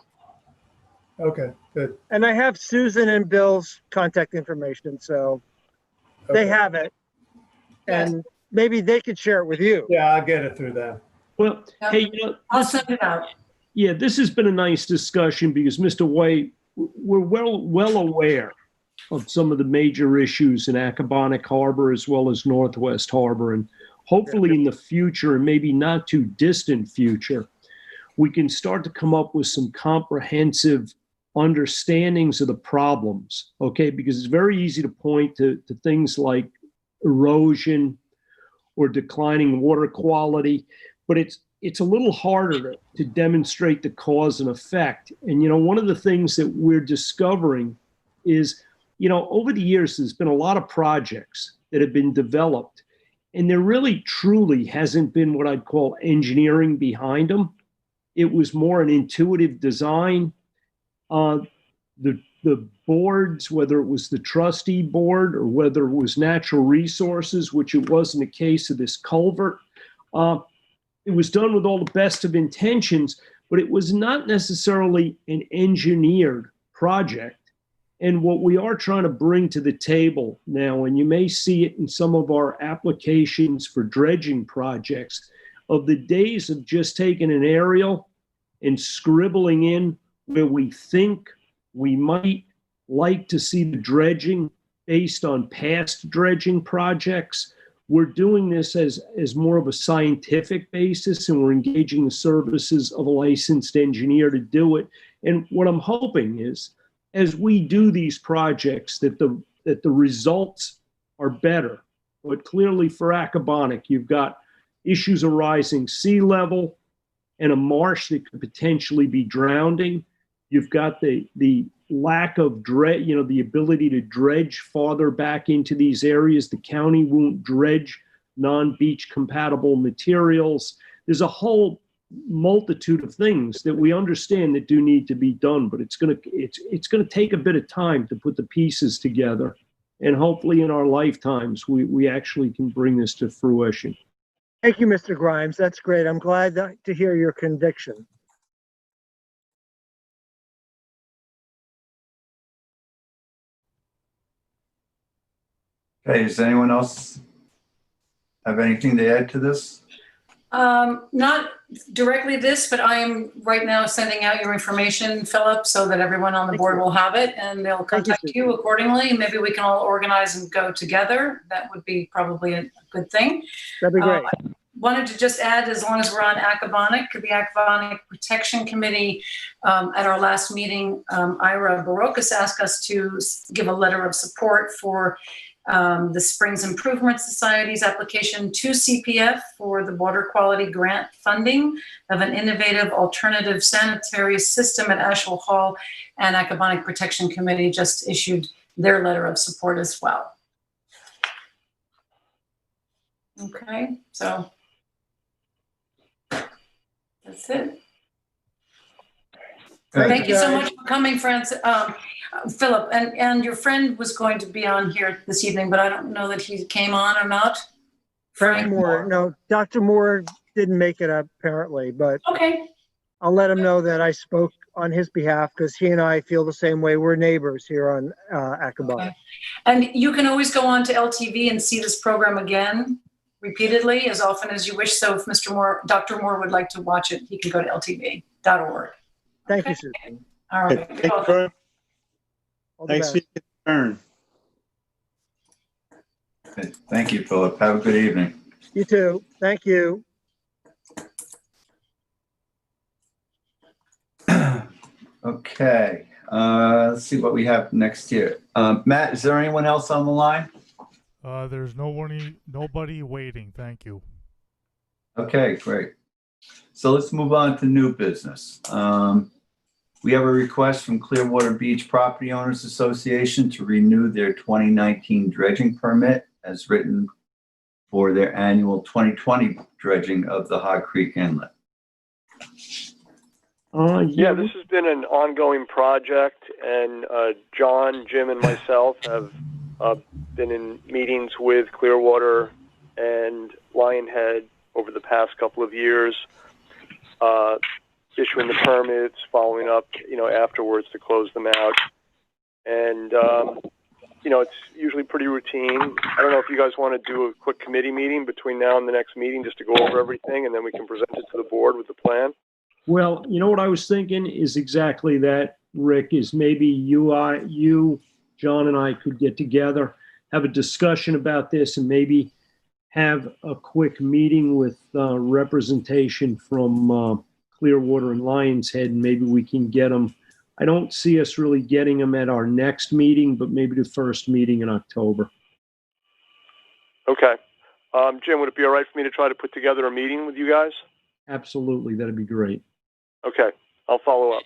Okay, good. And I have Susan and Bill's contact information, so they have it. And maybe they could share it with you. Yeah, I'll get it through them. Well, hey, I'll send it out. Yeah, this has been a nice discussion because, Mr. Way, we're well aware of some of the major issues in Accabonac Harbor as well as Northwest Harbor. And hopefully in the future, and maybe not too distant future, we can start to come up with some comprehensive understandings of the problems, okay? Because it's very easy to point to things like erosion or declining water quality, but it's a little harder to demonstrate the cause and effect. And, one of the things that we're discovering is, over the years, there's been a lot of projects that have been developed, and there really truly hasn't been what I'd call engineering behind them. It was more an intuitive design. The boards, whether it was the trustee board or whether it was natural resources, which it wasn't a case of this culvert, it was done with all the best of intentions, but it was not necessarily an engineered project. And what we are trying to bring to the table now, and you may see it in some of our applications for dredging projects, of the days of just taking an aerial and scribbling in where we think we might like to see the dredging based on past dredging projects. We're doing this as more of a scientific basis, and we're engaging the services of a licensed engineer to do it. And what I'm hoping is, as we do these projects, that the results are better. But clearly for Accabonac, you've got issues arising, sea level and a marsh that could potentially be drowning. You've got the lack of the ability to dredge farther back into these areas. The county won't dredge non-beach compatible materials. There's a whole multitude of things that we understand that do need to be done, but it's gonna take a bit of time to put the pieces together. And hopefully in our lifetimes, we actually can bring this to fruition. Thank you, Mr. Grimes. That's great. I'm glad to hear your conviction. Okay, does anyone else have anything to add to this? Not directly this, but I am right now sending out your information, Philip, so that everyone on the board will have it, and they'll contact you accordingly. Maybe we can all organize and go together. That would be probably a good thing. That'd be great. I wanted to just add, as long as we're on Accabonac, the Accabonac Protection Committee, at our last meeting, Ira Barocas asked us to give a letter of support for the Springs Improvement Society's application to CPF for the water quality grant funding of an innovative alternative sanitary system at Asheville Hall, and Accabonac Protection Committee just issued their letter of support as well. Okay, so that's it. Thank you so much for coming, Francis. Philip, and your friend was going to be on here this evening, but I don't know that he came on or not. Frank Moore. No, Dr. Moore didn't make it apparently, but okay. I'll let him know that I spoke on his behalf because he and I feel the same way. We're neighbors here on Accabonac. Okay. And you can always go on to LTV and see this program again repeatedly as often as you wish. So if Dr. Moore would like to watch it, he can go to ltv.org. Thank you, Susan. All right. Thanks for your turn. Thank you, Philip. Have a good evening. You too. Thank you. Okay. Let's see what we have next here. Matt, is there anyone else on the line? There's nobody waiting. Thank you. Okay, great. So let's move on to new business. We have a request from Clearwater Beach Property Owners Association to renew their 2019 dredging permit as written for their annual 2020 dredging of the Hog Creek Inlet. Yeah, this has been an ongoing project, and John, Jim, and myself have been in meetings with Clearwater and Lionhead over the past couple of years, issuing the permits, following up, afterwards to close them out. And, it's usually pretty routine. I don't know if you guys want to do a quick committee meeting between now and the next meeting just to go over everything, and then we can present it to the board with the plan. Well, you know what I was thinking is exactly that, Rick, is maybe you, John, and I could get together, have a discussion about this, and maybe have a quick meeting with representation from Clearwater and Lion's Head, and maybe we can get them. I don't see us really getting them at our next meeting, but maybe the first meeting in October. Okay. Jim, would it be all right for me to try to put together a meeting with you guys? Absolutely. That'd be great. Okay. I'll follow up.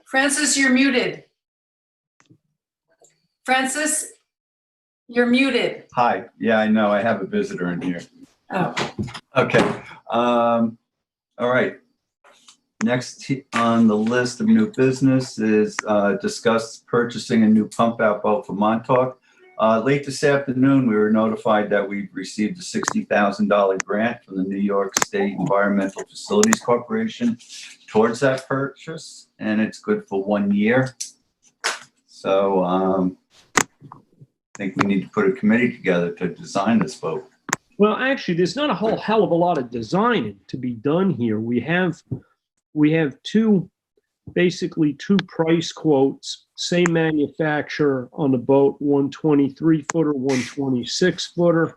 Francis, you're muted. Francis, you're muted. Hi. Yeah, I know. I have a visitor in here. Oh. Okay. All right. Next on the list of new business is discuss purchasing a new pump out boat for Montauk. Late this afternoon, we were notified that we've received a $60,000 grant from the New York State Environmental Facilities Corporation towards that purchase, and it's good for 1 year. So I think we need to put a committee together to design this boat. Well, actually, there's not a whole hell of a lot of designing to be done here. We have basically two price quotes, same manufacturer on the boat, 123-footer, 126-footer.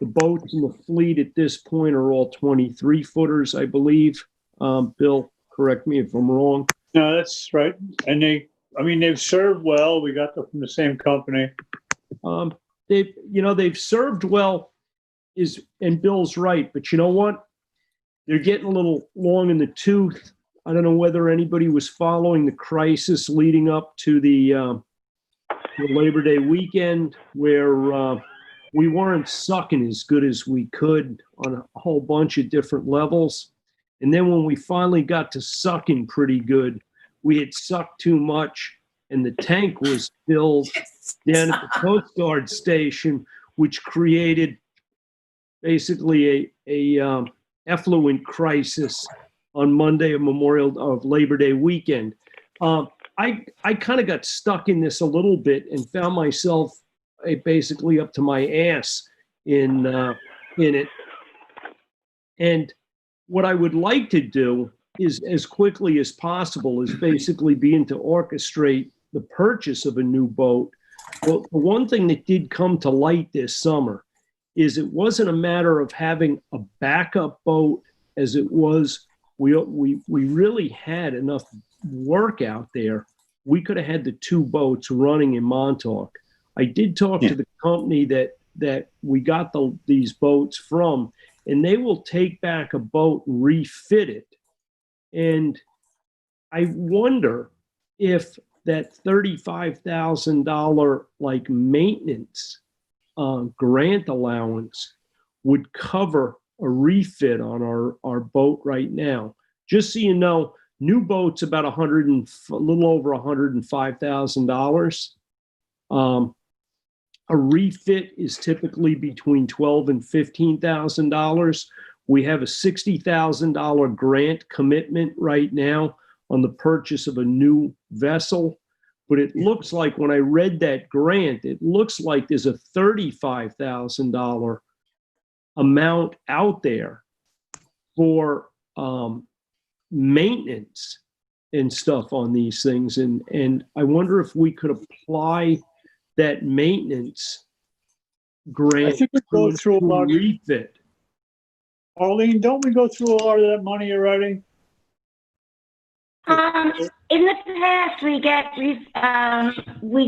The boats in the fleet at this point are all 23-footers, I believe. Bill, correct me if I'm wrong. No, that's right. And they've served well. We got them from the same company. They've served well, and Bill's right, but you know what? They're getting a little long in the tooth. I don't know whether anybody was following the crisis leading up to the Labor Day weekend, where we weren't sucking as good as we could on a whole bunch of different levels. And then when we finally got to sucking pretty good, we had sucked too much, and the tank was filled down at the Coast Guard station, which created basically a effluent crisis on Monday of Labor Day weekend. I kind of got stuck in this a little bit and found myself basically up to my ass in it. And what I would like to do is, as quickly as possible, is basically begin to orchestrate the purchase of a new boat. Well, the one thing that did come to light this summer is it wasn't a matter of having a backup boat as it was. We really had enough work out there. We could have had the two boats running in Montauk. I did talk to the company that we got these boats from, and they will take back a boat and refit it. And I wonder if that $35,000 like maintenance grant allowance would cover a refit on our boat right now. Just so you know, new boat's about a little over $105,000. A refit is typically between $12,000 and $15,000. We have a $60,000 grant commitment right now on the purchase of a new vessel. But it looks like when I read that grant, it looks like there's a $35,000 amount out there for maintenance and stuff on these things. And I wonder if we could apply that maintenance grant. I think we go through a lot of refit. Arlene, don't we go through a lot of that money already? In the past, we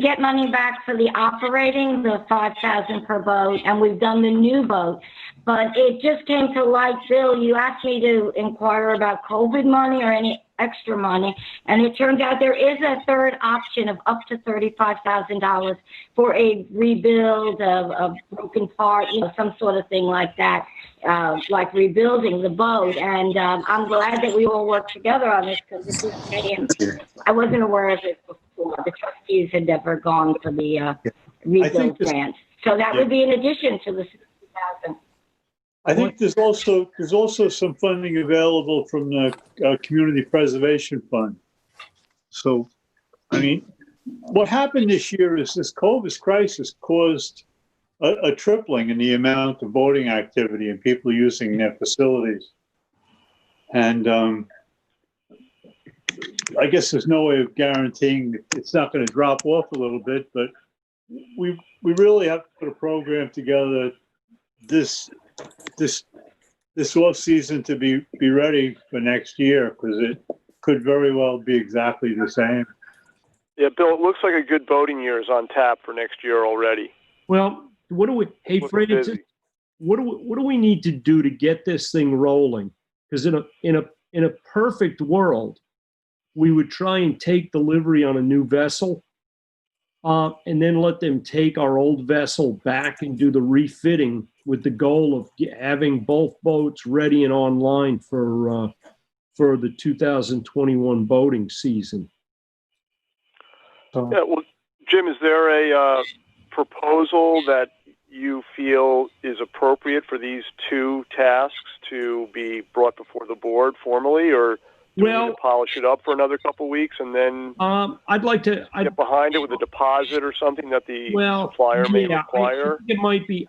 get money back for the operating, the $5,000 per boat, and we've done the new boat. But it just came to light, Bill, you asked me to inquire about COVID money or any extra money, and it turns out there is a third option of up to $35,000 for a rebuild of a broken part, some sort of thing like that, like rebuilding the boat. And I'm glad that we all worked together on this, because this is paying. I wasn't aware of it before. The trustees had never gone for the rebuild grant, so that would be in addition to the $60,000. I think there's also some funding available from the Community Preservation Fund. So, I mean, what happened this year is this COVID crisis caused a tripling in the amount of boating activity and people using their facilities. And I guess there's no way of guaranteeing it's not going to drop off a little bit, but we really have to put a program together this off season to be ready for next year, because it could very well be exactly the same. Yeah, Bill, it looks like a good boating year is on tap for next year already. Well, hey Francis, what do we need to do to get this thing rolling? Because in a perfect world, we would try and take delivery on a new vessel, and then let them take our old vessel back and do the refitting, with the goal of having both boats ready and online for for the 2021 boating season. So, Yeah, well, Jim, is there a proposal that you feel is appropriate for these two tasks to be brought before the board formally, or do we need to polish it up for another couple of weeks and then I'd like to get behind it with a deposit or something that the supplier may require?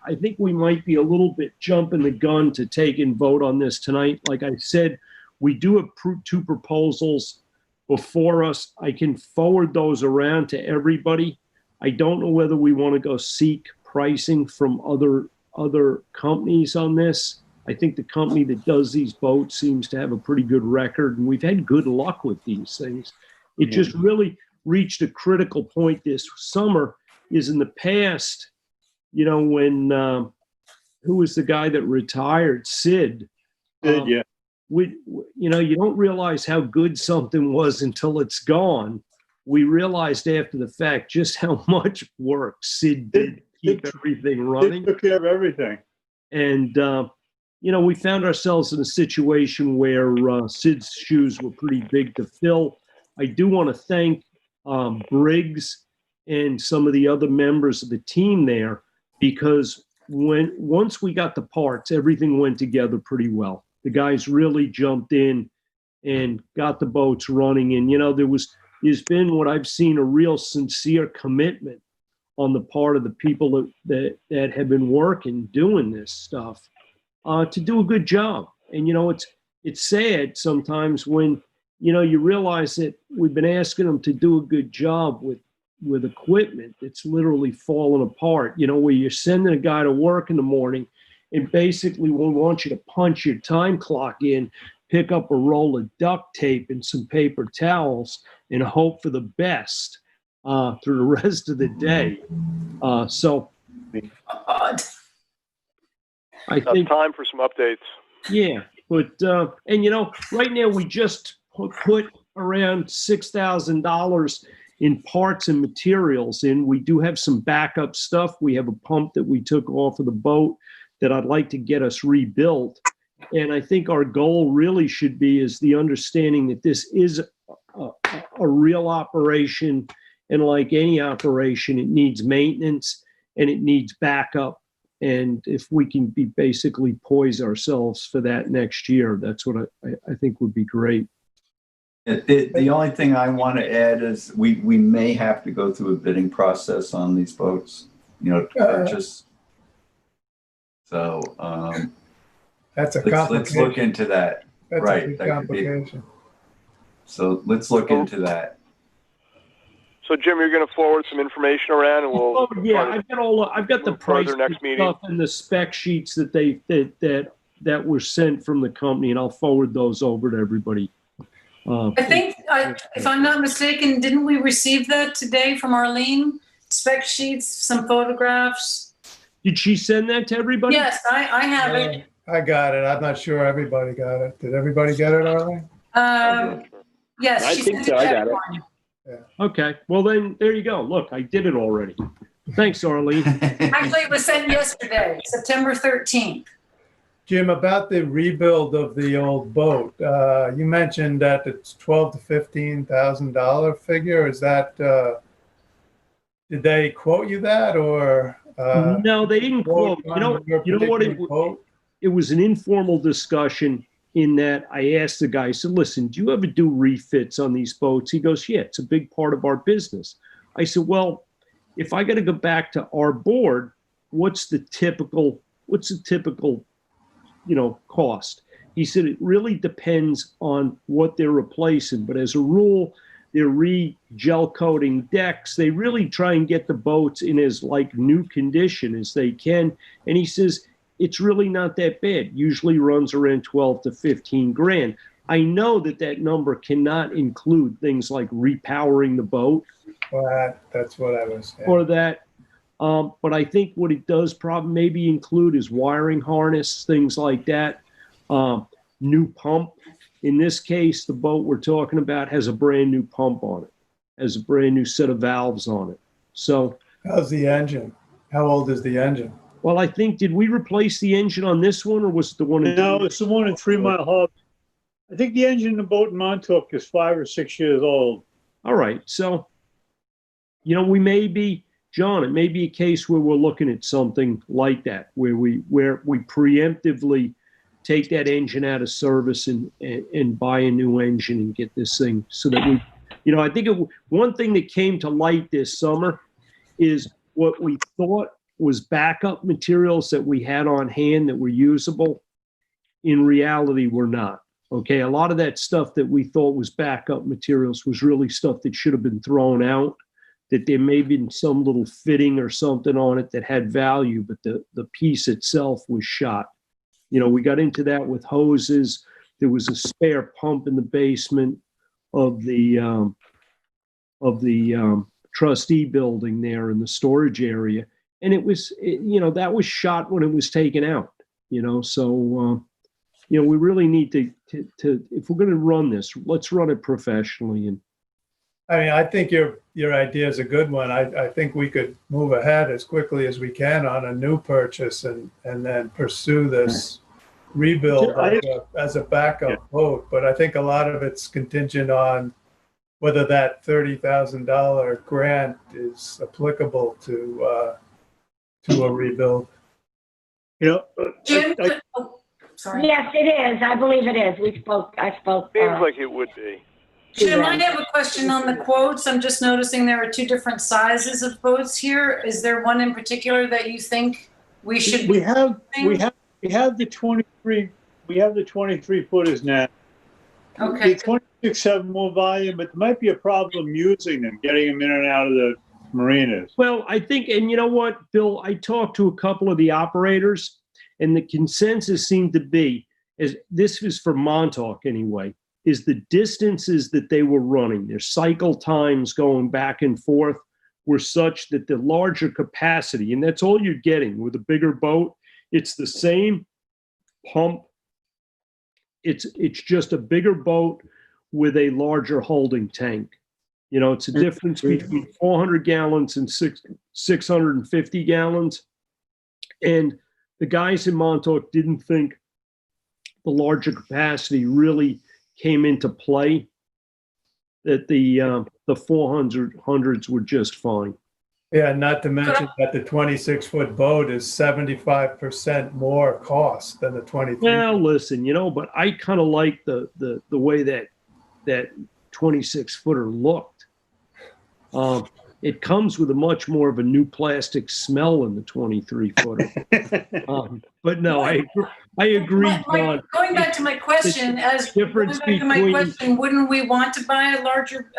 I think we might be a little bit jumping the gun to take and vote on this tonight. Like I said, we do have two proposals before us. I can forward those around to everybody. I don't know whether we want to go seek pricing from other companies on this. I think the company that does these boats seems to have a pretty good record, and we've had good luck with these things. It just really reached a critical point this summer. Is in the past, you know, when who was the guy that retired? Sid. Yeah. You know, you don't realize how good something was until it's gone. We realized after the fact just how much work Sid did to keep everything running. Sid took care of everything. And, you know, we found ourselves in a situation where Sid's shoes were pretty big to fill. I do want to thank Briggs and some of the other members of the team there, because once we got the parts, everything went together pretty well. The guys really jumped in and got the boats running. And, you know, there's been what I've seen a real sincere commitment on the part of the people that have been working, doing this stuff, to do a good job. And, you know, it's sad sometimes when, you know, you realize that we've been asking them to do a good job with equipment that's literally falling apart, you know, where you're sending a guy to work in the morning and basically we want you to punch your time clock in, pick up a roll of duct tape and some paper towels and hope for the best through the rest of the day. So I think time for some updates. Yeah, but and you know, right now we just put around $6,000 in parts and materials in. We do have some backup stuff. We have a pump that we took off of the boat that I'd like to get us rebuilt. And I think our goal really should be is the understanding that this is a real operation. And like any operation, it needs maintenance and it needs backup. And if we can be basically poise ourselves for that next year, that's what I think would be great. The only thing I want to add is we may have to go through a bidding process on these boats, you know, to purchase. So that's a complication. Let's look into that. That's right. a big that complication. So let's look into that. So Jim, you're going to forward some information around, and we'll. Oh yeah, I've got the price next meeting stuff and the spec sheets that that were sent from the company, and I'll forward those over to everybody. I think, if I'm not mistaken, didn't we receive that today from Arlene? Spec sheets, some photographs. Did she send that to everybody? Yes, I have it. I got it. I'm not sure everybody got it. Did everybody get it, Arlene? Yes, I think so. I got it. Yeah. Okay. Well, then there you go. Look, I did it already. Thanks, Arlene. Actually, it was sent yesterday, September 13th. Jim, about the rebuild of the old boat, you mentioned that it's $12,000 to $15,000 figure. Is that, did they quote you that, or? No, they didn't quote. You know what? It was an informal discussion in that I asked the guy, I said, listen, do you ever do refits on these boats? He goes, yeah, it's a big part of our business. I said, well, if I got to go back to our board, what's the typical, you know, cost? He said, it really depends on what they're replacing. But as a rule, they're gel coating decks. They really try and get the boats in as like new condition as they can. And he says, it's really not that bad. Usually runs around 12 to 15 grand. I know that number cannot include things like repowering the boat. Well, that's what I was saying. Or that. But I think what it does probably maybe include is wiring harness, things like that. New pump. In this case, the boat we're talking about has a brand new pump on it, has a brand new set of valves on it. So how's the engine? How old is the engine? Well, I think, did we replace the engine on this one, or was it the one? No, it's the one in 3 Mile Harbor. I think the engine in the boat in Montauk is 5 or 6 years old. All right. So, you know, we may be, John, it may be a case where we're looking at something like that, where we preemptively take that engine out of service and buy a new engine and get this thing so that we, you know, I think one thing that came to light this summer is what we thought was backup materials that we had on hand that were usable. In reality, were not. Okay, a lot of that stuff that we thought was backup materials was really stuff that should have been thrown out, that there may have been some little fitting or something on it that had value, but the piece itself was shot. You know, we got into that with hoses. There was a spare pump in the basement of the trustee building there in the storage area. And it was, you know, that was shot when it was taken out, you know, so, you know, we really need to if we're going to run this, let's run it professionally. And I mean, I think your idea is a good one. I think we could move ahead as quickly as we can on a new purchase and then pursue this rebuild as a backup boat. But I think a lot of it's contingent on whether that $30,000 grant is applicable to a rebuild. You know, Jim, sorry. Yes, it is. I believe it is. I spoke. Seems like it would be. Jim, I have a question on the quotes. I'm just noticing there are two different sizes of boats here. Is there one in particular that you think we should? We have the 23. We have the 23 footers now. Okay. The 26 have more volume, but there might be a problem using them, getting them in and out of the marinas. well, I think, and you know what, Bill, I talked to a couple of the operators, and the consensus seemed to be, as this was for Montauk anyway, is the distances that they were running, their cycle times going back and forth were such that the larger capacity, and that's all you're getting with a bigger boat, it's the same pump. It's just a bigger boat with a larger holding tank. You know, it's a difference between 400 gallons and 650 gallons. And the guys in Montauk didn't think the larger capacity really came into play, that the 400s were just fine. Yeah, not to mention that the 26-foot boat is 75% more cost than the 23. Well, listen, you know, but I kind of like the way that 26-footer looked. It comes with a much more of a new plastic smell in the 23-footer. But no, I agree, John. Going back to my question, wouldn't we want to buy a larger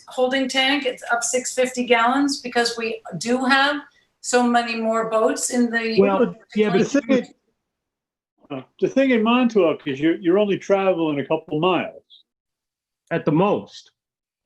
holding tank? It's up 650 gallons because we do have so many more boats in the. Well, yeah, but the thing in Montauk is you're only traveling a couple miles at the most.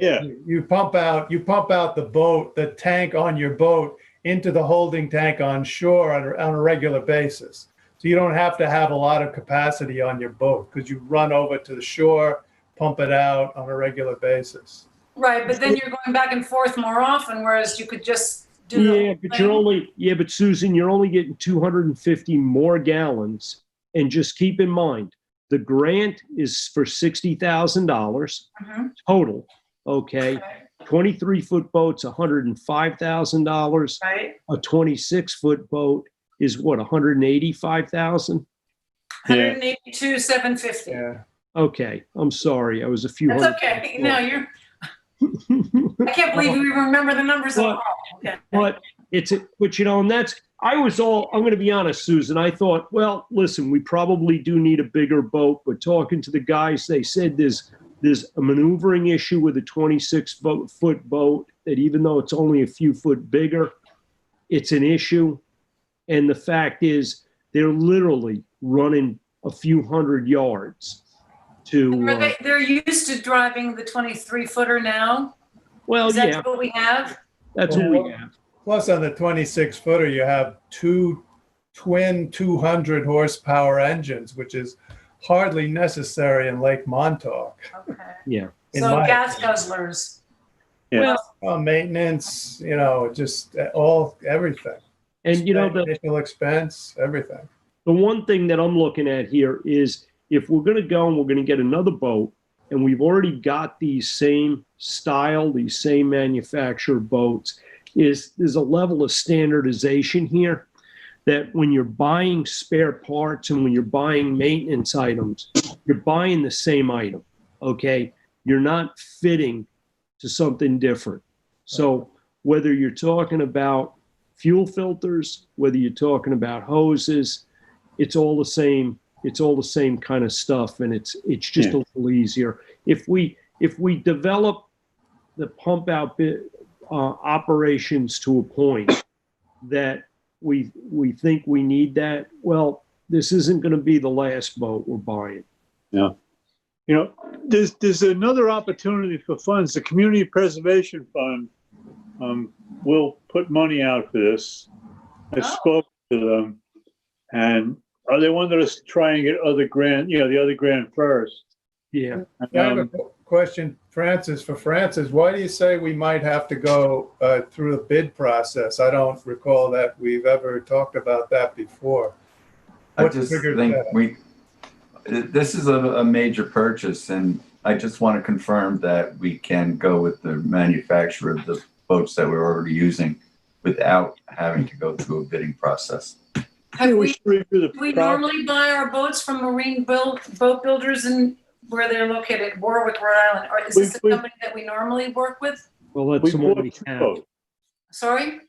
Yeah, you pump out the boat, the tank on your boat into the holding tank on shore on a regular basis. So you don't have to have a lot of capacity on your boat because you run over to the shore, pump it out on a regular basis. Right, but then you're going back and forth more often, whereas you could just do but Susan, you're only getting 250 more gallons. And just keep in mind, the grant is for $60,000 total. Okay. 23-foot boat's $105,000. Right. A 26-foot boat is what, $185,000? 182,750. Yeah. Okay. I'm sorry. I was a few. That's okay. No, you're. I can't believe you remember the numbers at all. Okay. But you know, and that's. I'm going to be honest, Susan. I thought, well, listen, we probably do need a bigger boat. But talking to the guys, they said there's a maneuvering issue with a 26-foot boat that even though it's only a few foot bigger, it's an issue. And the fact is they're literally running a few hundred yards to. They're used to driving the 23-footer now? Well, Is that what we have? That's what we have. Plus on the 26-footer, you have two twin 200 horsepower engines, which is hardly necessary in Lake Montauk. Okay. Yeah. So gas guzzlers. Yeah. Well, maintenance, you know, just everything. And you know, additional expense, everything. The one thing that I'm looking at here is if we're going to go and we're going to get another boat, and we've already got these same style, these same manufacturer boats, there's a level of standardization here that when you're buying spare parts and when you're buying maintenance items, you're buying the same item, okay? You're not fitting to something different. So whether you're talking about fuel filters, whether you're talking about hoses, it's all the same. It's all the same kind of stuff, and it's just a little easier. If we develop the pump out operations to a point that we think we need that, well, this isn't going to be the last boat we're buying. Yeah. You know, there's another opportunity for funds. The Community Preservation Fund will put money out for this. I spoke to them, and they wanted us to try and get other grant, the other grant first. Yeah. I have a question, Francis. For Francis, why do you say we might have to go through the bid process? I don't recall that we've ever talked about that before. I just think this is a major purchase, and I just want to confirm that we can go with the manufacturer of the boats that we're already using without having to go through a bidding process. We normally buy our boats from marine boat builders and where they're located, Warwick, Rhode Island. Or is this the company that we normally work with? Well, that's the one we have. Sorry?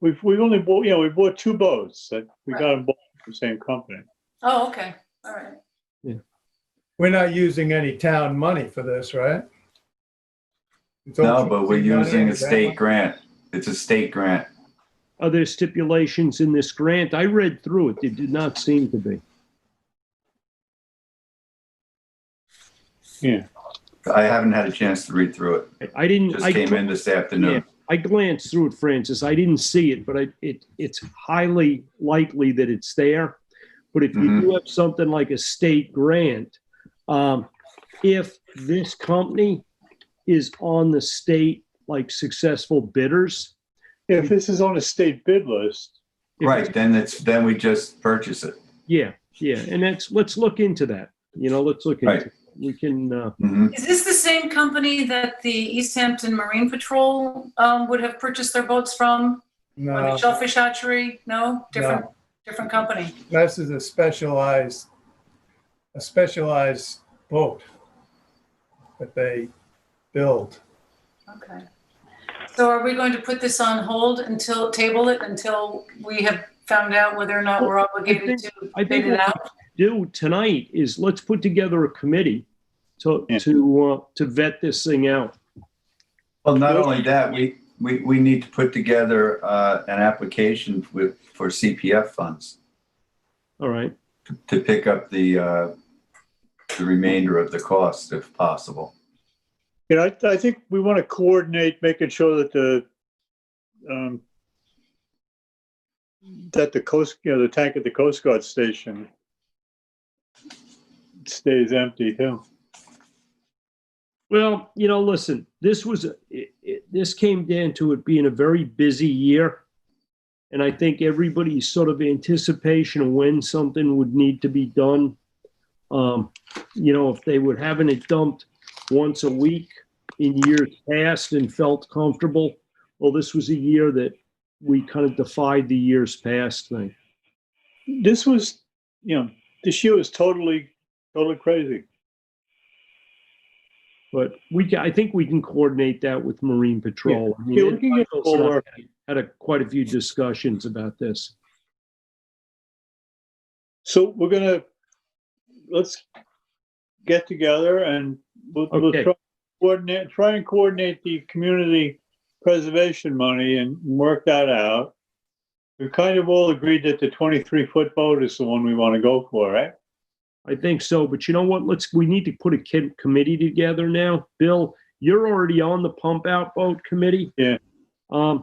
We only bought, we bought 2 boats that we got them both from the same company. Oh, okay. All right. Yeah. We're not using any town money for this, right? No, but we're using a state grant. It's a state grant. Are there stipulations in this grant? I read through it. There did not seem to be. Yeah. I haven't had a chance to read through it. I didn't. Just came in this afternoon. Yeah, I glanced through it, Francis. I didn't see it, but it's highly likely that it's there. But if you do have something like a state grant, if this company is on the state, like successful bidders. If this is on a state bid list. Right, then we just purchase it. Yeah, and let's look into that. Let's look into it. We can. Is this the same company that the East Hampton Marine Patrol would have purchased their boats from? No. Or the Shellfish Hatchery? No? Different company. This is a specialized boat that they build. Okay. So are we going to put this on hold table it until we have found out whether or not we're obligated to bid it out? Do tonight is let's put together a committee to vet this thing out. Well, not only that, we need to put together an application for CPF funds. All right. To pick up the remainder of the cost, if possible. I think we want to coordinate making sure that the coast, the tank at the Coast Guard station stays empty too. Well, listen, this came down to it being a very busy year. And I think everybody's sort of anticipation of when something would need to be done. If they were having it dumped once a week in years past and felt comfortable, well, this was a year that we kind of defied the years past thing. This was, this year was totally crazy. But I think we can coordinate that with Marine Patrol. Yeah. I mean, we had quite a few discussions about this. So let's get together and we'll try and coordinate the community preservation money and work that out. We kind of all agreed that the 23-foot boat is the one we want to go for, right? I think so, but you know what? We need to put a committee together now. Bill, you're already on the pump out boat committee. Yeah. I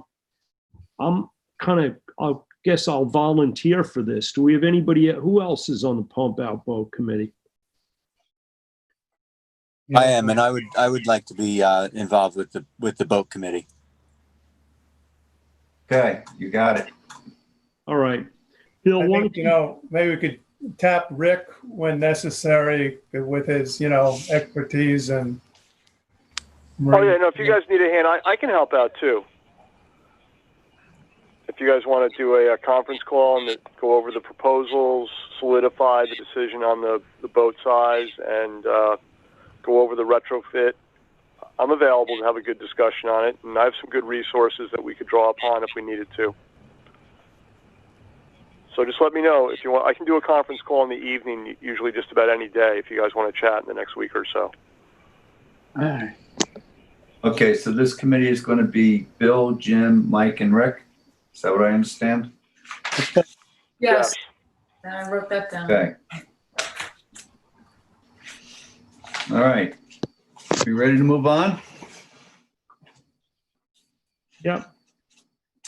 guess I'll volunteer for this. Do we have anybody? Who else is on the pump out boat committee? I am, and I would like to be involved with the boat committee. Okay, you got it. All right, Bill. maybe we could tap Rick when necessary with his, expertise and. Oh yeah, no. If you guys need a hand, I can help out too. If you guys want to do a conference call and go over the proposals, solidify the decision on the boat size, and go over the retrofit, I'm available to have a good discussion on it, and I have some good resources that we could draw upon if we needed to. So just let me know if you want. I can do a conference call in the evening, usually just about any day, if you guys want to chat in the next week or so. All right. Okay, so this committee is going to be Bill, Jim, Mike, and Rick. Is that what I understand? Yes. And I wrote that down. Okay. All right. You ready to move on? Yep.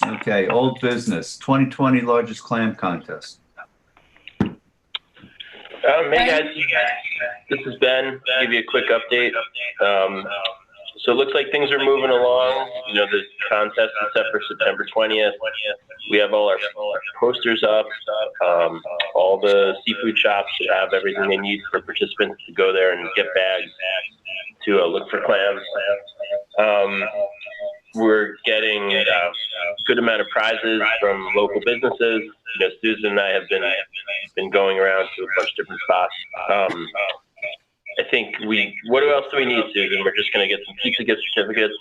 Okay, old business, 2020 largest clam contest. Hey guys, this is Ben. I'll give you a quick update. So it looks like things are moving along. The contest is set for September 20th. We have all our posters up. All the seafood shops should have everything they need for participants to go there and get bags to look for clams. We're getting a good amount of prizes from local businesses. Susan and I have been going around to a bunch of different spots. I think what else do we need, Susan? We're just going to get some pizza gift certificates.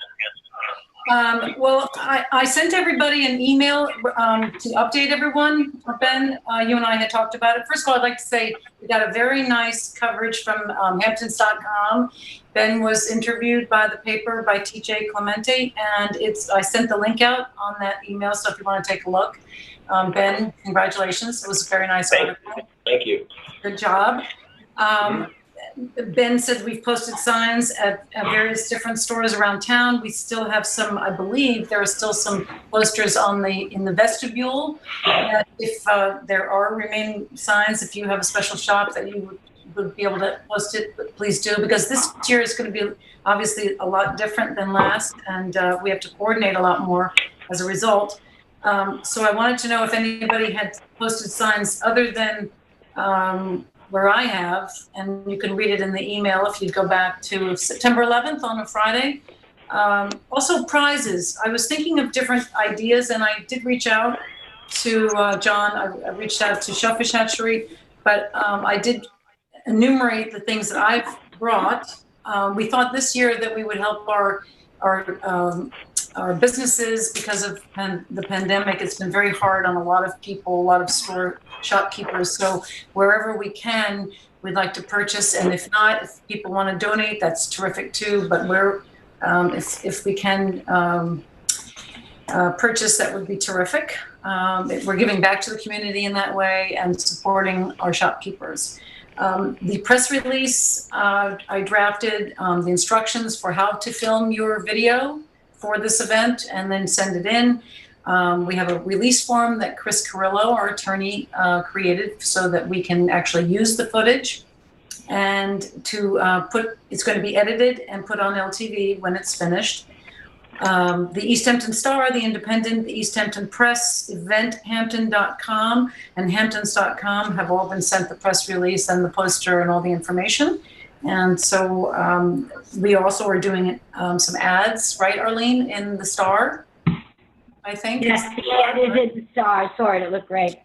Well, I sent everybody an email to update everyone. Ben, you and I had talked about it. First of all, I'd like to say we got a very nice coverage from Hamptons.com. Ben was interviewed by the paper by TJ Clemente, and I sent the link out on that email, so if you want to take a look. Ben, congratulations. It was a very nice article. Thank you. Good job. Ben said we've posted signs at various different stores around town. We still have some, I believe there are still some posters in the vestibule. If there are remaining signs, if you have a special shop that you would be able to post it, please do, because this year is going to be obviously a lot different than last, and we have to coordinate a lot more as a result. So I wanted to know if anybody had posted signs other than where I have, and you can read it in the email if you go back to September 11th on a Friday. Also prizes. I was thinking of different ideas, and I did reach out to John. I reached out to Shellfish Hatchery, but I did enumerate the things that I've brought. We thought this year that we would help our businesses because of the pandemic. It's been very hard on a lot of people, a lot of shopkeepers. So wherever we can, we'd like to purchase. And if not, if people want to donate, that's terrific too. But if we can purchase, that would be terrific. We're giving back to the community in that way and supporting our shopkeepers. The press release, I drafted the instructions for how to film your video for this event and then send it in. We have a release form that Chris Carrillo, our attorney, created so that we can actually use the footage, and it's going to be edited and put on LTV when it's finished. The East Hampton Star, the Independent, the East Hampton Press, event Hampton.com, and Hamptons.com have all been sent the press release and the poster and all the information. And so we also are doing some ads, right, Arlene, in the Star, I think? Yes, it is in the Star. I saw it. It looked great.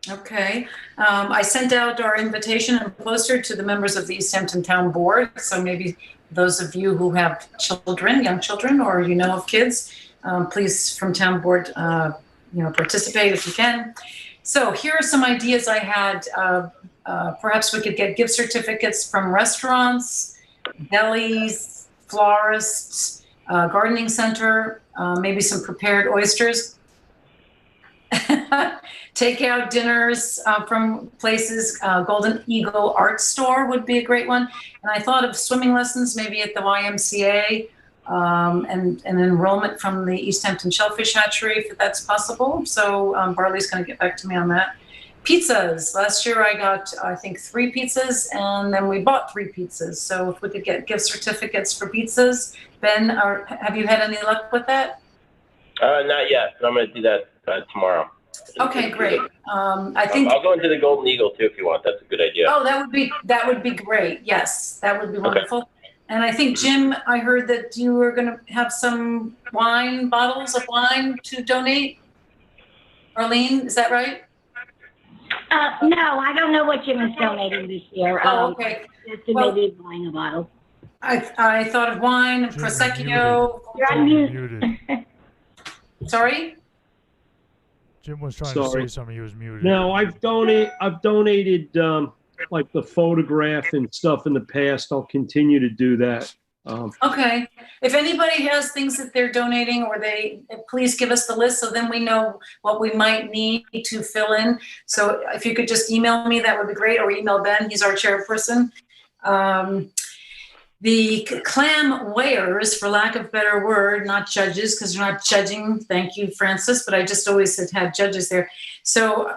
Okay. I sent out our invitation and poster to the members of the East Hampton Town Board. So maybe those of you who have children, young children, or of kids, please, from Town Board, participate if you can. So here are some ideas I had. Perhaps we could get gift certificates from restaurants, delis, florists, gardening center, maybe some prepared oysters. Takeout dinners from places. Golden Eagle Art Store would be a great one. And I thought of swimming lessons maybe at the YMCA, and enrollment from the East Hampton Shellfish Hatchery, if that's possible. So Barley's going to get back to me on that. Pizzas. Last year I got, I think, 3 pizzas, and then we bought 3 pizzas. So if we could get gift certificates for pizzas. Ben, have you had any luck with that? Not yet. I'm going to do that tomorrow. Okay, great. I think. I'll go into the Golden Eagle too if you want. That's a good idea. Oh, that would be great. Yes, that would be wonderful. And I think, Jim, I heard that you were going to have some bottles of wine to donate. Arlene, is that right? No, I don't know what Jim is donating this year. Oh, okay. Just maybe buying a bottle. I thought of wine, Prosecco. You're unmuted. Sorry? Jim was trying to say something. He was muted. No, I've donated like the photograph and stuff in the past. I'll continue to do that. Okay. If anybody has things that they're donating, or please give us the list so then we know what we might need to fill in. So if you could just email me, that would be great, or email Ben. He's our chairperson. The clam weighers, for lack of a better word, not judges, because we're not judging. Thank you, Francis, but I just always had judges there. So,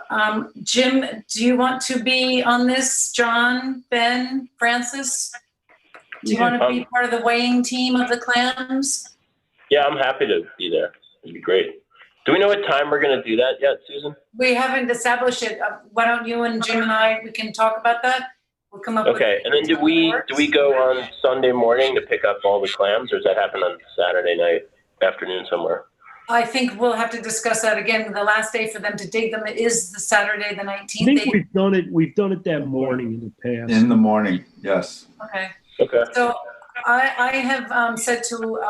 Jim, do you want to be on this? John, Ben, Francis? Do you want to be part of the weighing team of the clams? Yeah, I'm happy to be there. It'd be great. Do we know what time we're going to do that yet, Susan? We haven't established it. Why don't you and Jim and we can talk about that? We'll come up Okay, and then do we go on Sunday morning to pick up all the clams, or does that happen on Saturday night, afternoon somewhere? I think we'll have to discuss that again. The last day for them to dig them is the Saturday, the 19th. I think we've done it that morning in the past. In the morning, yes. Okay. Okay. So I have said to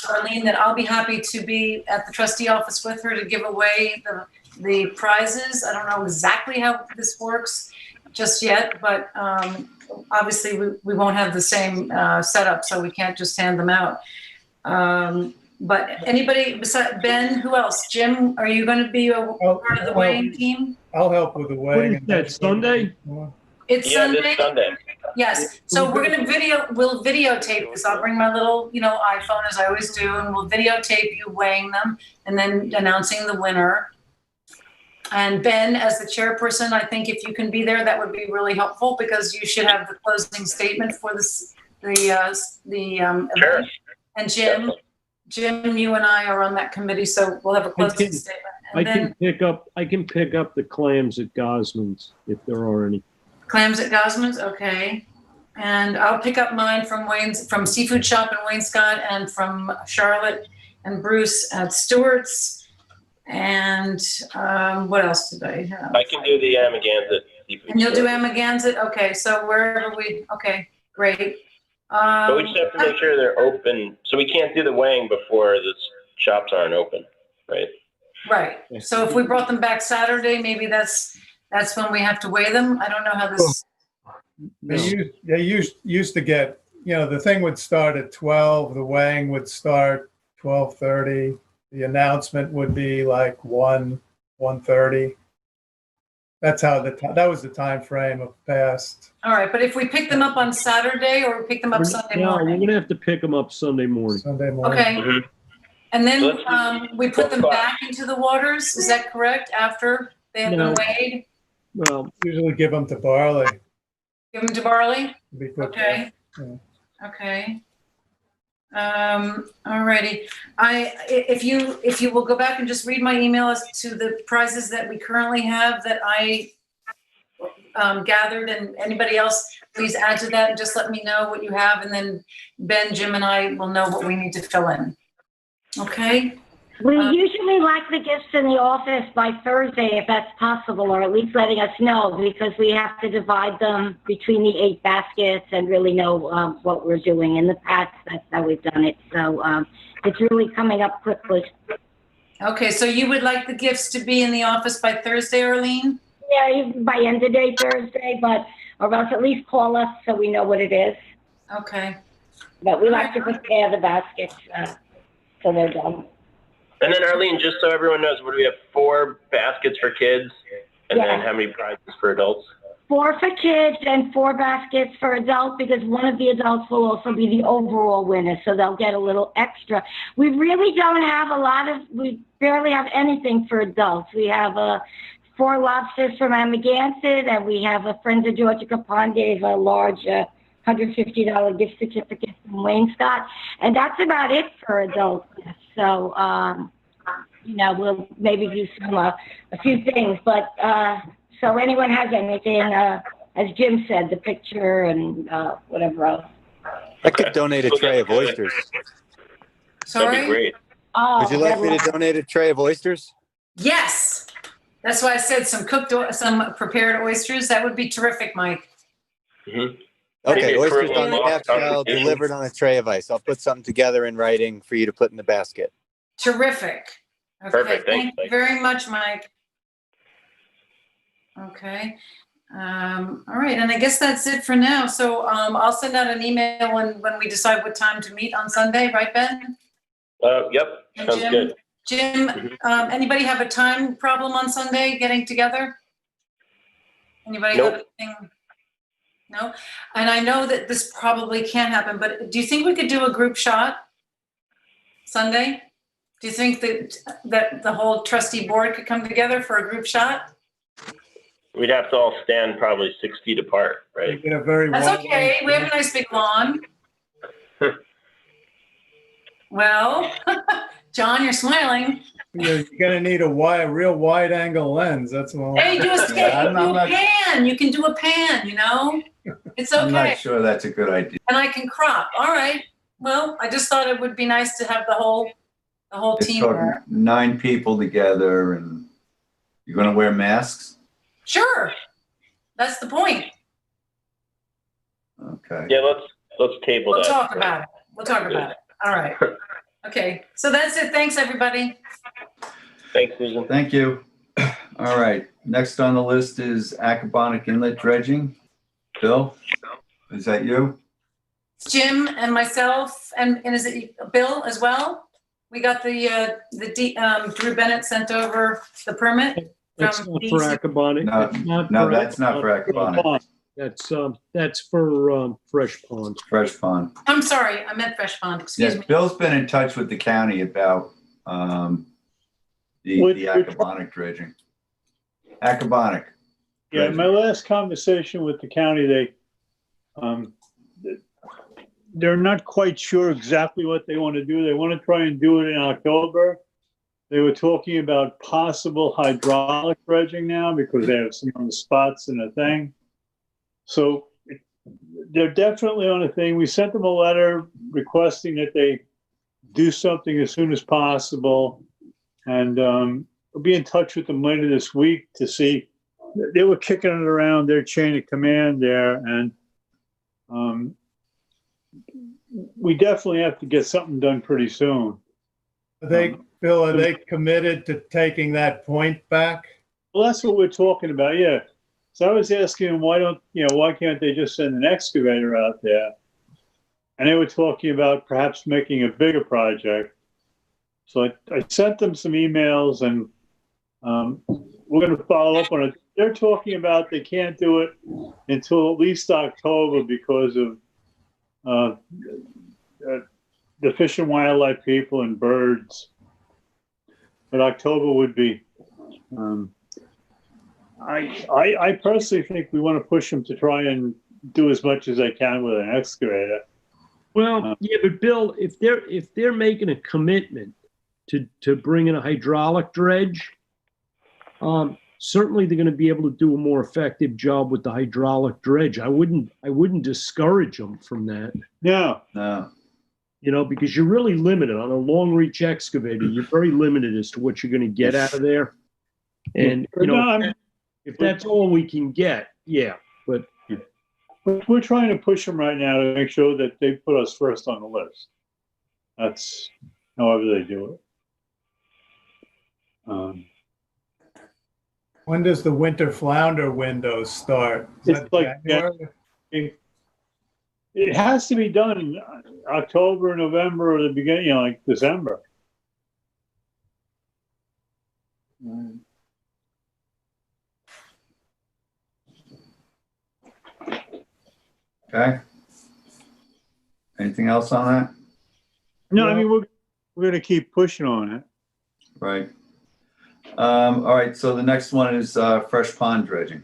Arlene that I'll be happy to be at the trustee office with her to give away the prizes. I don't know exactly how this works just yet, but obviously we won't have the same setup, so we can't just hand them out. But anybody besides Ben, who else? Jim, are you going to be part of the weighing team? I'll help with the weighing. What is that, Sunday? It's Sunday? This Sunday. Yes. So we'll videotape this. I'll bring my little, iPhone as I always do, and we'll videotape you weighing them and then announcing the winner. And Ben, as the chairperson, I think if you can be there, that would be really helpful, because you should have the closing statement for the event. And Jim, you and I are on that committee, so we'll have a closing statement. And I can pick up the clams at Gosman's if there are any. Clams at Gosman's, okay. And I'll pick up mine from Seafood Shop in Waynescott, and from Charlotte and Bruce at Stewart's. And what else did I have? I can do the Amagansett seafood. And you'll do Amagansett? Okay, so wherever okay, great. But we just have to make sure they're open. So we can't do the weighing before the shops aren't open, right? Right. So if we brought them back Saturday, maybe that's when we have to weigh them. I don't know how this. They used to get, the thing would start at 12, the weighing would start 12:30. The announcement would be like 1:30. That's how that was the time frame of past. All right, but if we pick them up on Saturday, or we pick them up Sunday morning? We're gonna have to pick them up Sunday morning. Okay. Mm-hmm. And then we put them back into the waters. Is that correct? After they have been weighed? Well, usually give them to Barley. Give them to Barley? Okay. Okay. All righty. If you will go back and just read my email as to the prizes that we currently have that I gathered, and anybody else, please add to that and just let me know what you have, and then Ben, Jim, and I will know what we need to fill in. Okay? We usually like the gifts in the office by Thursday, if that's possible, or at least letting us know, because we have to divide them between the 8 baskets and really know what we're doing. In the past, that's how we've done it. So it's really coming up quickly. Okay, so you would like the gifts to be in the office by Thursday, Arlene? Yeah, by end of day Thursday, or else at least call us so we know what it is. Okay. But we like to prepare the baskets so they're done. And then Arlene, just so everyone knows, what do we have? 4 baskets for kids, and then how many prizes for adults? 4 for kids and 4 baskets for adults, because one of the adults will also be the overall winner, so they'll get a little extra. We really don't have we barely have anything for adults. We have 4 lobsters from Amagansett, and we have a Friends of Georgia Capon gave a large $150 gift certificate from Waynescott, and that's about it for adults. So, we'll maybe do some, a few things, but, so anyone has anything, as Jim said, the picture and, whatever else. I could donate a tray of oysters. Sorry? That'd be great. Oh, Would you like me to donate a tray of oysters? Yes. That's why I said some prepared oysters. That would be terrific, Mike. Mm-hmm. Okay, Maybe a oysters curly on the half shell delivered on a tray of ice. I'll put something together in writing for you to put in the basket. Terrific. Okay, Perfect. Thanks, thank you Mike. very much, Mike. Okay. All right, and I guess that's it for now. So I'll send out an email when we decide what time to meet on Sunday, right, Ben? Yep, And sounds good. Jim, anybody have a time problem on Sunday getting together? Anybody Nope. have anything? No? And I know that this probably can't happen, but do you think we could do a group shot Sunday? Do you think that the whole trustee board could come together for a group shot? We'd have to all stand probably 6 feet apart, right? In a very That's wide okay. We have a nice big lawn. Well, John, you're smiling. You're gonna need a real wide angle lens, that's all. Hey, do a skate, Yeah, I'm do a not- pan. You can do a pan, It's I'm okay. not sure that's a good idea. And I can crop. All right. Well, I just thought it would be nice to have the whole It's team talking there. 9 people together, and you're gonna wear masks? Sure. That's the point. Okay. Yeah, let's table We'll that. talk about it. We'll talk about it. All right. Okay. So that's it. Thanks, everybody. Thanks, Susan. Thank you. All right, next on the list is Accabonac Inlet dredging. Bill, is that you? It's Jim and myself, and is it Bill as well? We got Drew Bennett sent over the permit. That's From not DEC. for Accabonac. No, that's not for Accabonac. That's for Fresh Pond. Fresh Pond. I'm sorry, I meant Fresh Pond. Excuse Yes, me. Bill's been in touch with the county about the Accabonac dredging. Accabonac. Yeah, my last conversation with the county, they're not quite sure exactly what they want to do. They want to try and do it in October. They were talking about possible hydraulic dredging now because they have some on the spots and a thing. So they're definitely on a thing. We sent them a letter requesting that they do something as soon as possible. And we'll be in touch with them later this week to see. They were kicking it around their chain of command there. And we definitely have to get something done pretty soon. Bill, are they committed to taking that point back? Well, that's what we're talking about, yeah. So I was asking them, why can't they just send an excavator out there? And they were talking about perhaps making a bigger project. So I sent them some emails, and we're going to follow up on it. They're talking about they can't do it until at least October because of the fish and wildlife people and birds. But October would be. I personally think we want to push them to try and do as much as they can with an excavator. Well, yeah, but Bill, if they're making a commitment to bring in a hydraulic dredge, certainly they're going to be able to do a more effective job with the hydraulic dredge. I wouldn't discourage them from that. No. Because you're really limited on a long reach excavator. You're very limited as to what you're going to get out of there. And if that's all we can get, yeah. But we're trying to push them right now to make sure that they put us first on the list. That's however they do it. When does the winter flounder window start? Is It's that like January? it has to be done in October, November, or the beginning, like December. Okay. Anything else on that? No, I mean, we're going to keep pushing on it. Right. All right, so the next one is fresh pond dredging.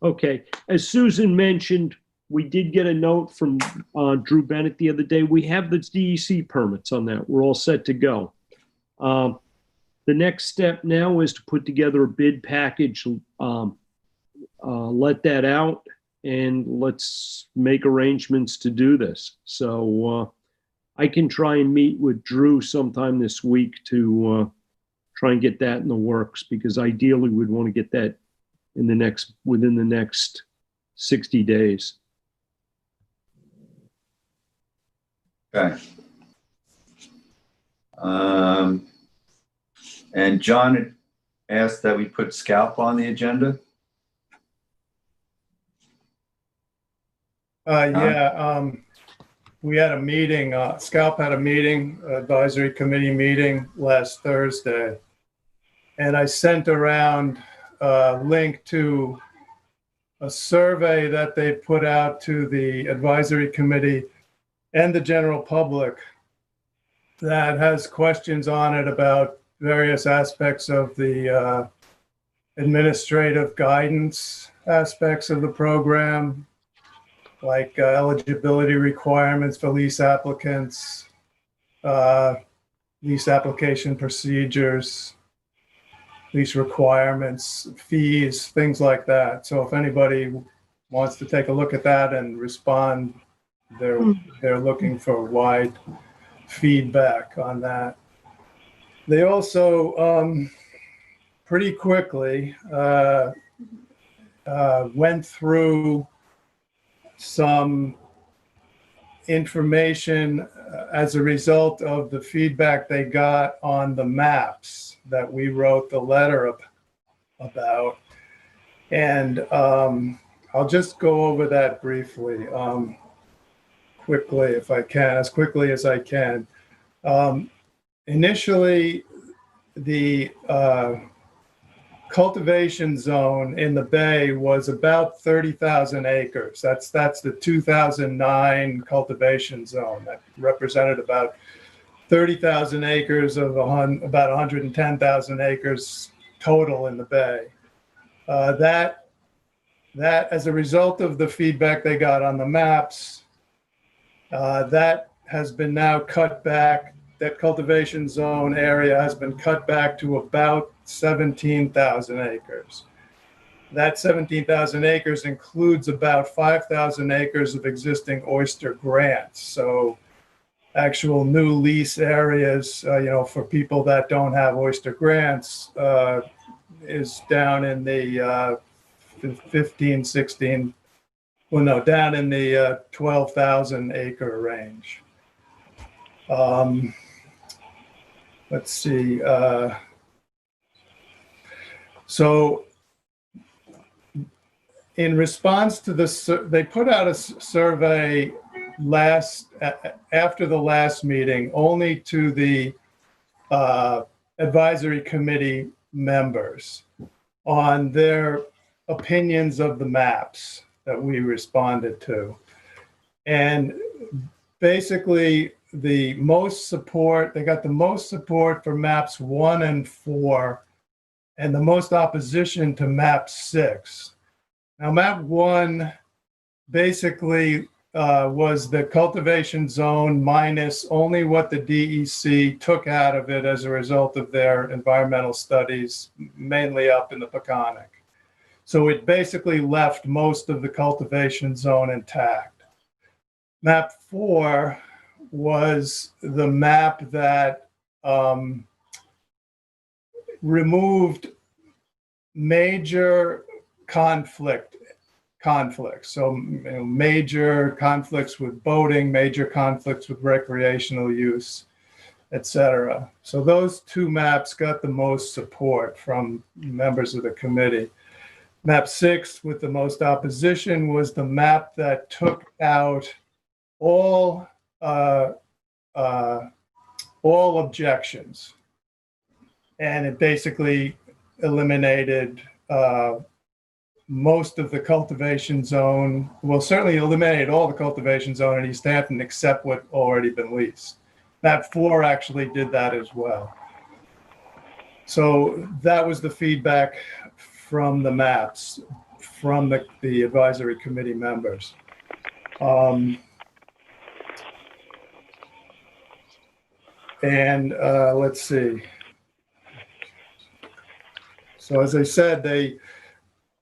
Okay, as Susan mentioned, we did get a note from Drew Bennett the other day. We have the DEC permits on that. We're all set to go. The The next step now is to put together a bid package, let that out, and let's make arrangements to do this. So I can try and meet with Drew sometime this week to try and get that in the works, because ideally we'd want to get that within the next 60 days. Okay. And John asked that we put scalp on the agenda. Yeah, we had a meeting, Scalp had a meeting, advisory committee meeting last Thursday. And I sent around a link to a survey that they put out to the advisory committee and the general public that has questions on it about various aspects of the administrative guidance aspects of the program, like eligibility requirements for lease applicants, lease application procedures, lease requirements, fees, things like that. So if anybody wants to take a look at that and respond, they're looking for wide feedback on that. They also pretty quickly went through some information as a result of the feedback they got on the maps that we wrote the letter about. And I'll just go over that briefly, quickly, if I can, as quickly as I can. Initially, the cultivation zone in the bay was about 30,000 acres. That's the 2009 cultivation zone that represented about 30,000 acres of about 110,000 acres total in the bay. That as a result of the feedback they got on the maps, that has been now cut back. That cultivation zone area has been cut back to about 17,000 acres. That 17,000 acres includes about 5,000 acres of existing oyster grants. So actual new lease areas, for people that don't have oyster grants, is down in the 15, 16, well, no, down in the 12,000 acre range. Let's see. So in response to this, they put out a survey after the last meeting, only to the advisory committee members on their opinions of the maps that we responded to. And basically, they got the most support for maps 1 and 4, and the most opposition to map 6. Now, map 1 basically was the cultivation zone minus only what the DEC took out of it as a result of their environmental studies, mainly up in the Peconic. So it basically left most of the cultivation zone intact. Map 4 was the map that removed major conflicts. So major conflicts with boating, major conflicts with recreational use, etc. So those two maps got the most support from members of the committee. Map 6 with the most opposition was the map that took out all objections, and it basically eliminated most of the cultivation zone. Well, certainly eliminated all the cultivation zone in East Hampton except what already been leased. Map 4 actually did that as well. So that was the feedback from the maps, from the advisory committee members. And let's see. So as I said, they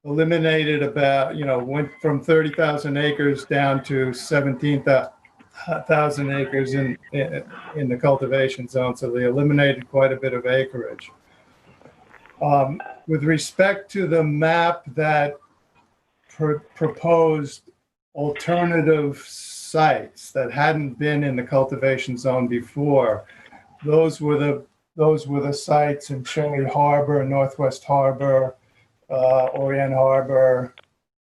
eliminated about, went from 30,000 acres down to 17,000 acres in the cultivation zone. So they eliminated quite a bit of acreage. With respect to the map that proposed alternative sites that hadn't been in the cultivation zone before, those were the sites in Cherry Harbor, Northwest Harbor, Orient Harbor,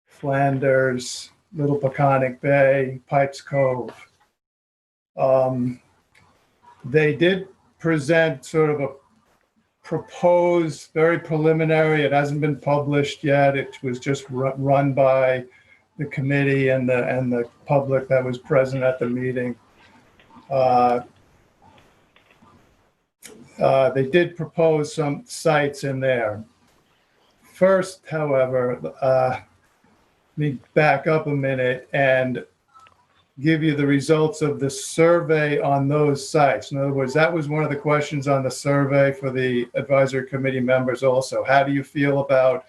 Flanders, Little Peconic Bay, Pipes Cove. They did present sort of a proposed, very preliminary, it hasn't been published yet, it was just run by the committee and the public that was present at the meeting. They did propose some sites in there. First, however, let me back up a minute and give you the results of the survey on those sites. In other words, that was one of the questions on the survey for the advisory committee members also. How do you feel about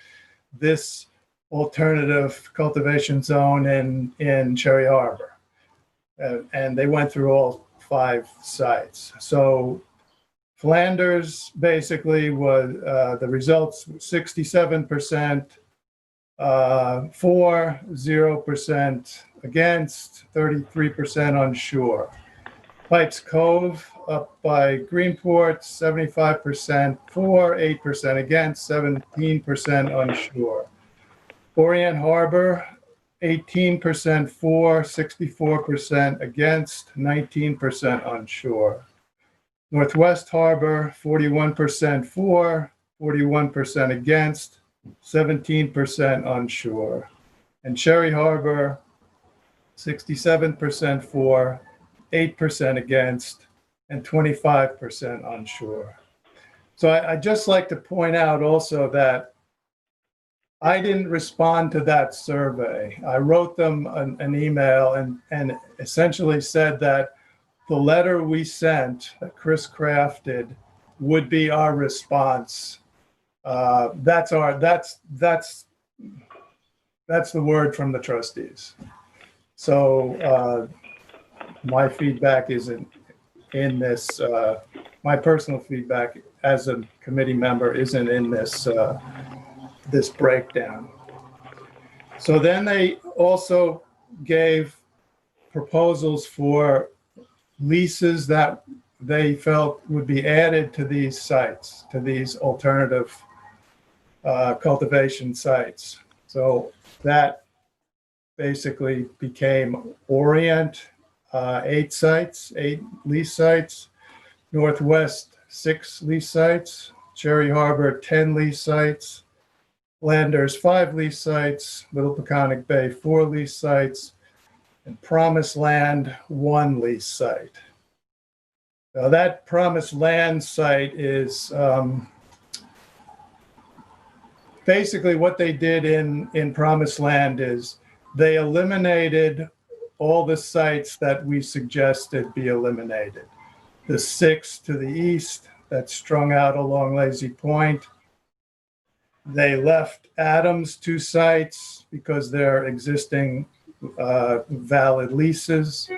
this alternative cultivation zone in Cherry Harbor? And they went through all 5 sites. So Flanders basically was the results 67% for, 0% against, 33% unsure. Pipes Cove up by Greenport, 75% for, 8% against, 17% unsure. Orient Harbor, 18% for, 64% against, 19% unsure. Northwest Harbor, 41% for, 41% against, 17% unsure. And Cherry Harbor, 67% for, 8% against, and 25% unsure. So I'd just like to point out also that I didn't respond to that survey. I wrote them an email and essentially said that the letter we sent, that Chris crafted, would be our response. That's the word from the trustees. So my feedback isn't in this. My personal feedback as a committee member isn't in this this breakdown. So then they also gave proposals for leases that they felt would be added to these sites, to these alternative cultivation sites. So that basically became Orient, 8 sites, 8 lease sites, Northwest, 6 lease sites, Cherry Harbor, 10 lease sites, Flanders, 5 lease sites, Little Peconic Bay, 4 lease sites, and Promised Land, 1 lease site. Now that Promised Land site is basically what they did in Promised Land is they eliminated all the sites that we suggested be eliminated. The 6 to the east that's strung out along Lazy Point. They left Adams 2 sites because they're existing valid leases.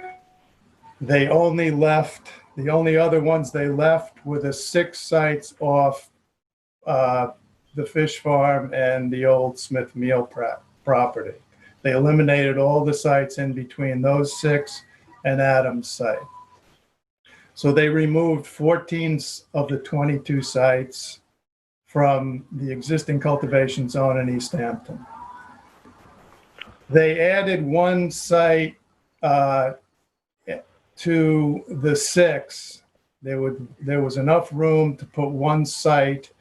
They only left, the only other ones they left were the 6 sites off the fish farm and the old Smith Meal property. They eliminated all the sites in between those 6 and Adams site. So they removed 14 of the 22 sites from the existing cultivation zone in East Hampton. They added 1 site to the 6. There was enough room to put 1 site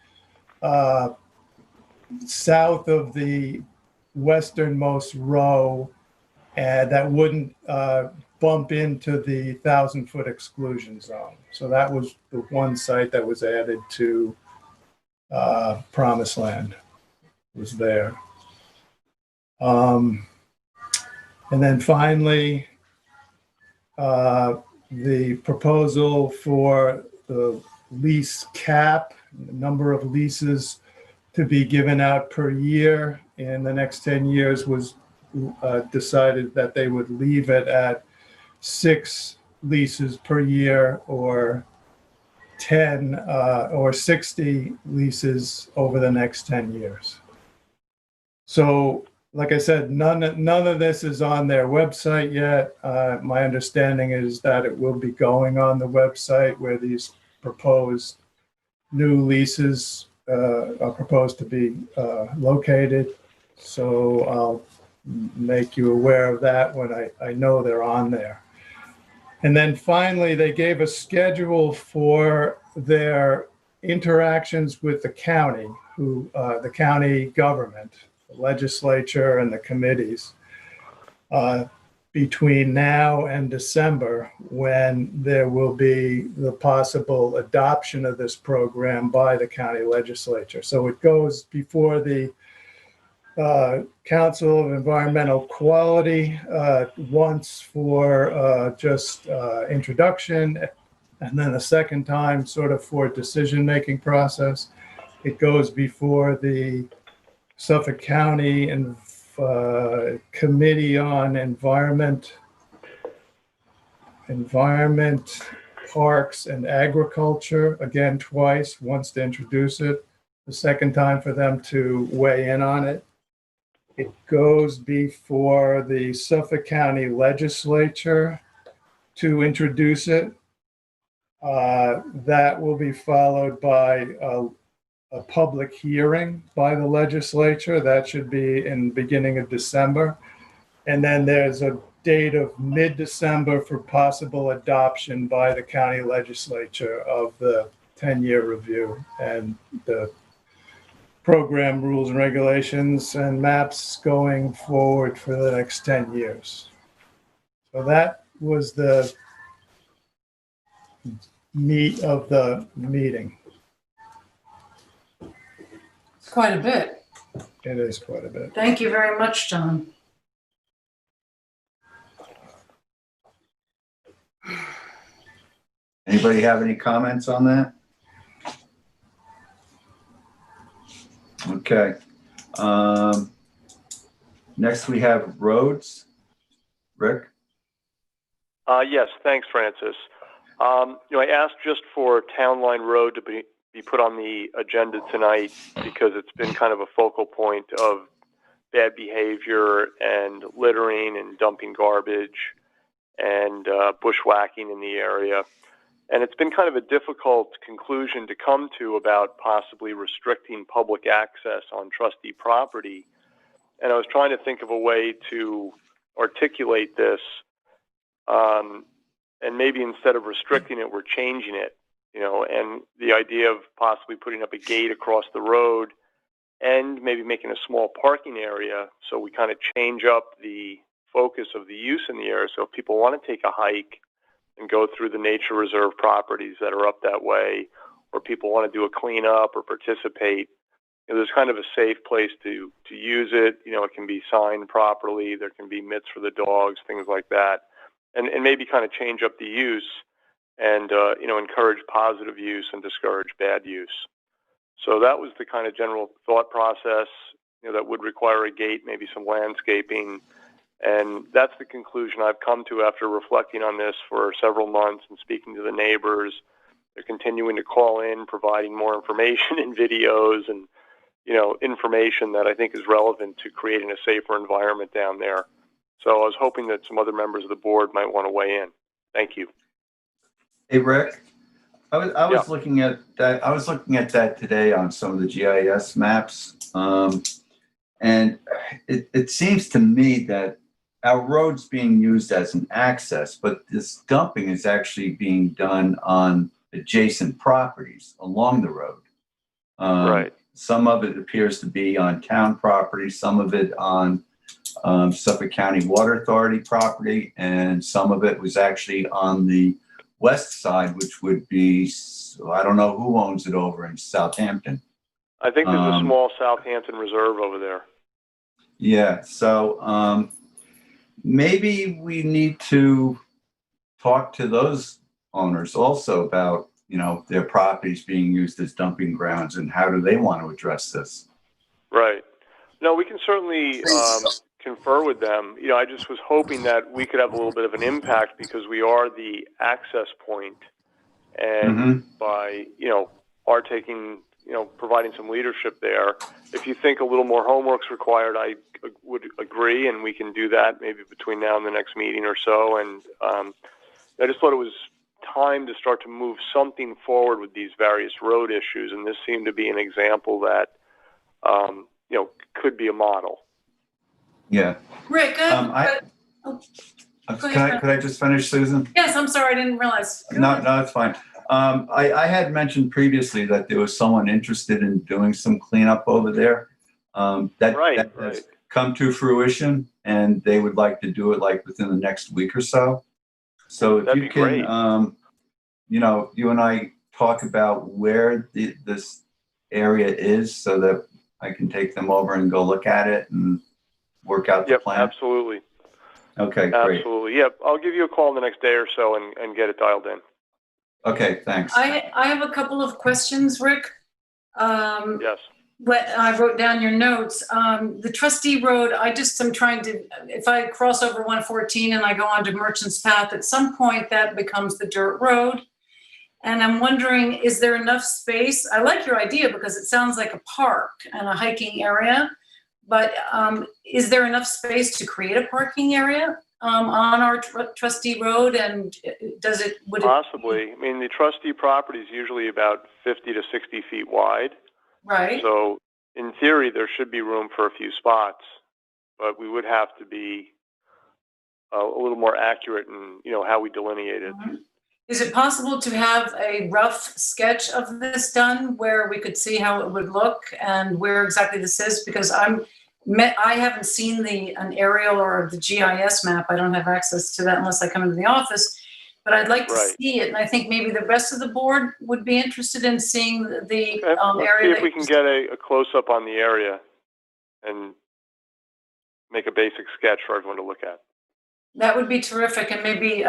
south of the westernmost row, and that wouldn't bump into the 1,000-foot exclusion zone. So that was the 1 site that was added to Promised Land, was there. And then finally, the proposal for the lease cap, the number of leases to be given out per year in the next 10 years was decided that they would leave it at 6 leases per year, or 10 or 60 leases over the next 10 years. So, like I said, none of this is on their website yet. My understanding is that it will be going on the website where these proposed new leases are proposed to be located. So I'll make you aware of that when I know they're on there. And then finally, they gave a schedule for their interactions with the county, the county government, the legislature, and the committees between now and December, when there will be the possible adoption of this program by the county legislature. So it goes before the Council of Environmental Quality once for just introduction, and then a second time sort of for decision-making process. It goes before the Suffolk County and Committee on Environment, Parks, and Agriculture, again twice, once to introduce it, the second time for them to weigh in on it. It goes before the Suffolk County Legislature to introduce it. That will be followed by a public hearing by the legislature. That should be in the beginning of December. And then there's a date of mid-December for possible adoption by the county legislature of the 10-year review and the program rules and regulations and maps going forward for the next 10 years. So that was the meat of the meeting. It's quite a bit. It is quite a bit. Thank you very much, John. Anybody have any comments on that? Okay. Next we have roads. Rick? Yes, thanks, Francis. I asked just for Town Line Road to be put on the agenda tonight because it's been kind of a focal point of bad behavior and littering and dumping garbage and bushwhacking in the area. And it's been kind of a difficult conclusion to come to about possibly restricting public access on trustee property. And I was trying to think of a way to articulate this. And maybe instead of restricting it, we're changing it, and the idea of possibly putting up a gate across the road and maybe making a small parking area. So we kind of change up the focus of the use in the area. So if people want to take a hike and go through the nature reserve properties that are up that way, or people want to do a cleanup or participate, there's kind of a safe place to use it. It can be signed properly. There can be mitts for the dogs, things like that. And maybe kind of change up the use and, encourage positive use and discourage bad use. So that was the kind of general thought process, that would require a gate, maybe some landscaping. And that's the conclusion I've come to after reflecting on this for several months and speaking to the neighbors. They're continuing to call in, providing more information and videos and, information that I think is relevant to creating a safer environment down there. So I was hoping that some other members of the board might want to weigh in. Thank you. Hey, Rick, I was looking at that. I was looking at that today on some of the GIS maps. And it seems to me that our road's being used as an access, but this dumping is actually being done on adjacent properties along the road. Right. Some of it appears to be on town property, some of it on Suffolk County Water Authority property, and some of it was actually on the west side, which would be, I don't know who owns it over in Southampton. I think there's a small Southampton reserve over there. Yeah, so maybe we need to talk to those owners also about their properties being used as dumping grounds, and how do they want to address this? Right. No, we can certainly confer with them. I just was hoping that we could have a little bit of an impact because we are the access point, and by our taking providing some leadership there. If you think a little more homework's required, I would agree, and we can do that maybe between now and the next meeting or so. And I just thought it was time to start to move something forward with these various road issues, and this seemed to be an example that could be a model. Rick, could I just finish, Susan? Yes, I'm sorry, I didn't realize. No, it's fine. I had mentioned previously that there was someone interested in doing some cleanup over there. That has come to fruition, and they would like to do it like within the next week or so. So if you can, you and I talk about where this area is so that I can take them over and go look at it and work out the plan. Absolutely. Okay, great. Absolutely. Yep. I'll give you a call in the next day or so and get it dialed in. Okay, thanks. I have a couple of questions, Rick. Yes. What I wrote down your notes. The Trustee Road, I'm trying to, if I cross over 114 and I go onto Merchant's Path, at some point that becomes the dirt road. And I'm wondering, is there enough space? I like your idea because it sounds like a park and a hiking area, but is there enough space to create a parking area on our Trustee Road? And would it possibly? I mean, the Trustee property is usually about 50 to 60 feet wide. Right. So in theory, there should be room for a few spots, but we would have to be a little more accurate in, how we delineate it. Mm-hmm. Is it possible to have a rough sketch of this done where we could see how it would look and where exactly this is? Because I haven't seen an aerial or the GIS map. I don't have access to that unless I come into the office, but I'd like to see it. And I think maybe the rest of the board would be interested in seeing the area. See if we can get a close-up on the area and make a basic sketch for everyone to look at. That would be terrific, and maybe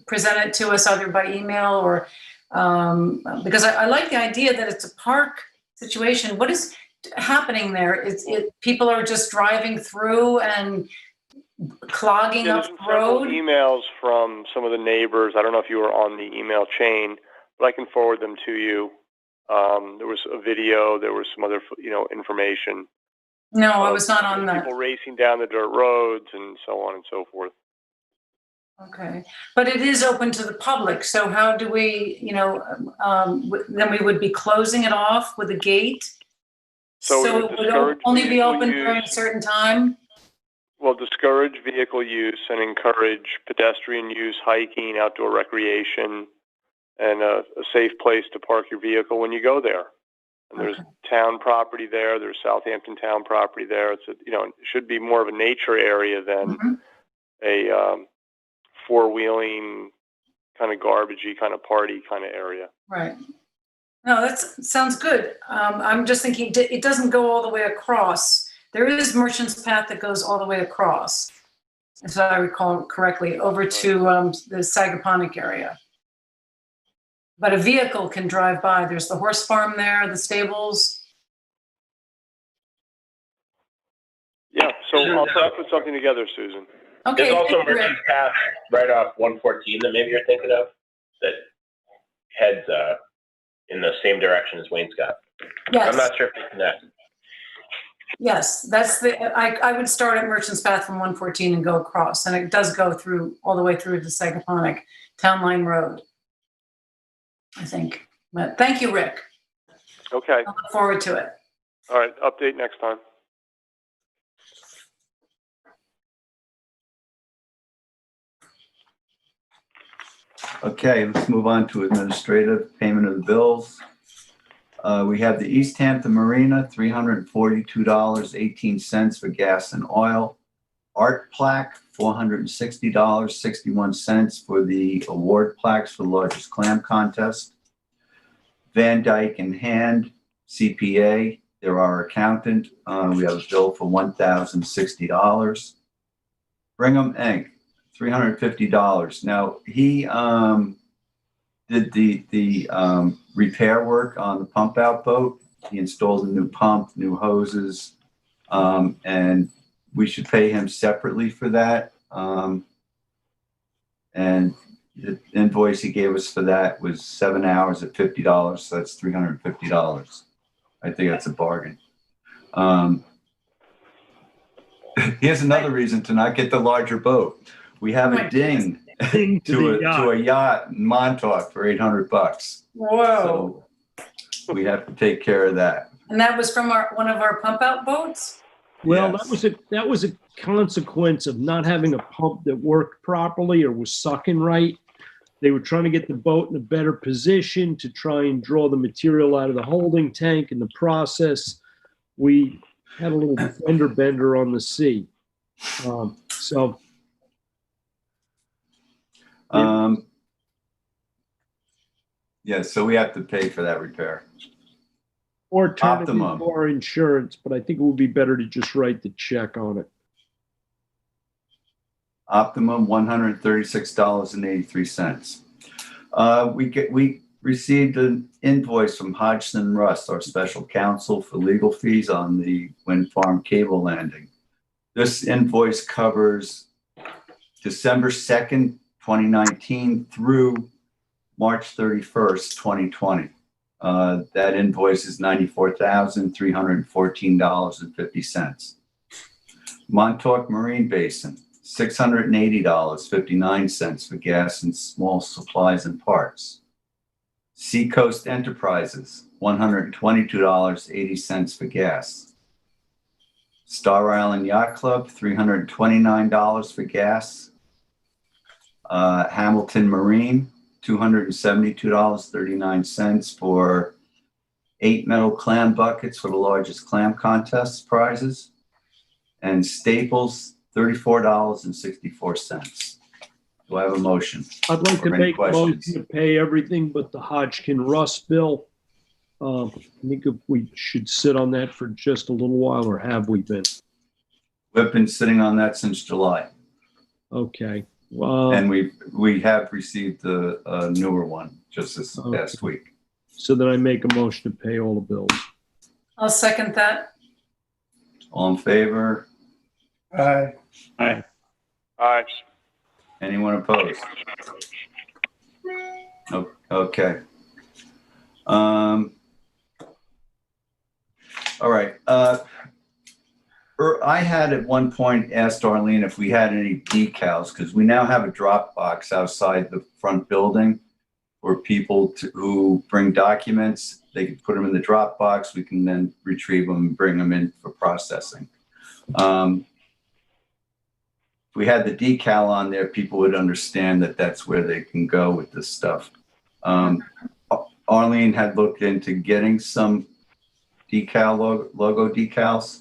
present it to us either by email or, because I like the idea that it's a park situation. What is happening there? People are just driving through and clogging up the road? Emails from some of the neighbors. I don't know if you were on the email chain, but I can forward them to you. There was a video. There was some other, information. No, I was not on that. People racing down the dirt roads and so on and so forth. Okay, but it is open to the public. So how do we, then we would be closing it off with a gate? So it would only be open during a certain time? Well, discourage vehicle use and encourage pedestrian use, hiking, outdoor recreation, and a safe place to park your vehicle when you go there. And there's town property there. There's Southampton town property there. It's it should be more of a nature area than a four-wheeling kind of garbagey kind of party kind of area. Right. No, that sounds good. I'm just thinking it doesn't go all the way across. There is Merchant's Path that goes all the way across, if I recall correctly, over to the Sagaponic area. But a vehicle can drive by. There's the horse farm there, the stables. Yeah, so I'll try to put something together, Susan. Okay. There's also Merchant's Path right off 114 that maybe you're thinking of that heads in the same direction as Wainscott. Yes. I'm not sure if they connect. Yes, that's I would start at Merchant's Path from 114 and go across, and it does go through all the way through to Sagaponic Town Line Road, I think. But thank you, Rick. Okay. I look forward to it. All right, update next time. Okay, let's move on to administrative payment of the bills. We have the East Hampton Marina, $342.18 for gas and oil. Art plaque, $460.61 for the award plaques for the largest clam contest. Van Dyke and Hand, CPA, they're our accountant. We have a bill for $1,060. Brigham Inc., $350. Now, he did the repair work on the pump out boat. He installed a new pump, new hoses, and we should pay him separately for that. And the invoice he gave us for that was 7 hours at $50, so that's $350. I think that's a bargain. Here's another reason to not get the larger boat. We have a ding to a yacht in Montauk for $800. Whoa. So we have to take care of that. And that was from one of our pump out boats? Well, Yes. that was a consequence of not having a pump that worked properly or was sucking right. They were trying to get the boat in a better position to try and draw the material out of the holding tank. In the process, we had a little fender bender on the sea. Yeah, so we have to pay for that repair. Or turn it Optimum. into our insurance, but I think it would be better to just write the check on it. Optimum $136.83. We received an invoice from Hodgson Russ, our special counsel for legal fees on the wind farm cable landing. This invoice covers December 2nd, 2019 through March 31st, 2020. That invoice is $94,314.50. Montauk Marine Basin, $680.59 for gas and small supplies and parts. Seacoast Enterprises, $122.80 for gas. Star Island Yacht Club, $329 for gas. Hamilton Marine, $272.39 for 8 metal clam buckets for the largest clam contest prizes. And Staples, $34.64. Do I have a motion? I'd like to Or any make a motion questions? to pay everything but the Hodgkin Russ bill. I think if we should sit on that for just a little while, or have we been? We've been sitting on that since July. Okay. And we have received a newer one just this past week. So then I make a motion to pay all the bills. I'll second that. All in favor? Aye. Aye. Aye. Anyone opposed? Okay. All right. I had at one point asked Arlene if we had any decals, because we now have a drop box outside the front building for people who bring documents. They can put them in the drop box. We can then retrieve them and bring them in for processing. If we had the decal on there, people would understand that that's where they can go with this stuff. Arlene had looked into getting some decal logo decals,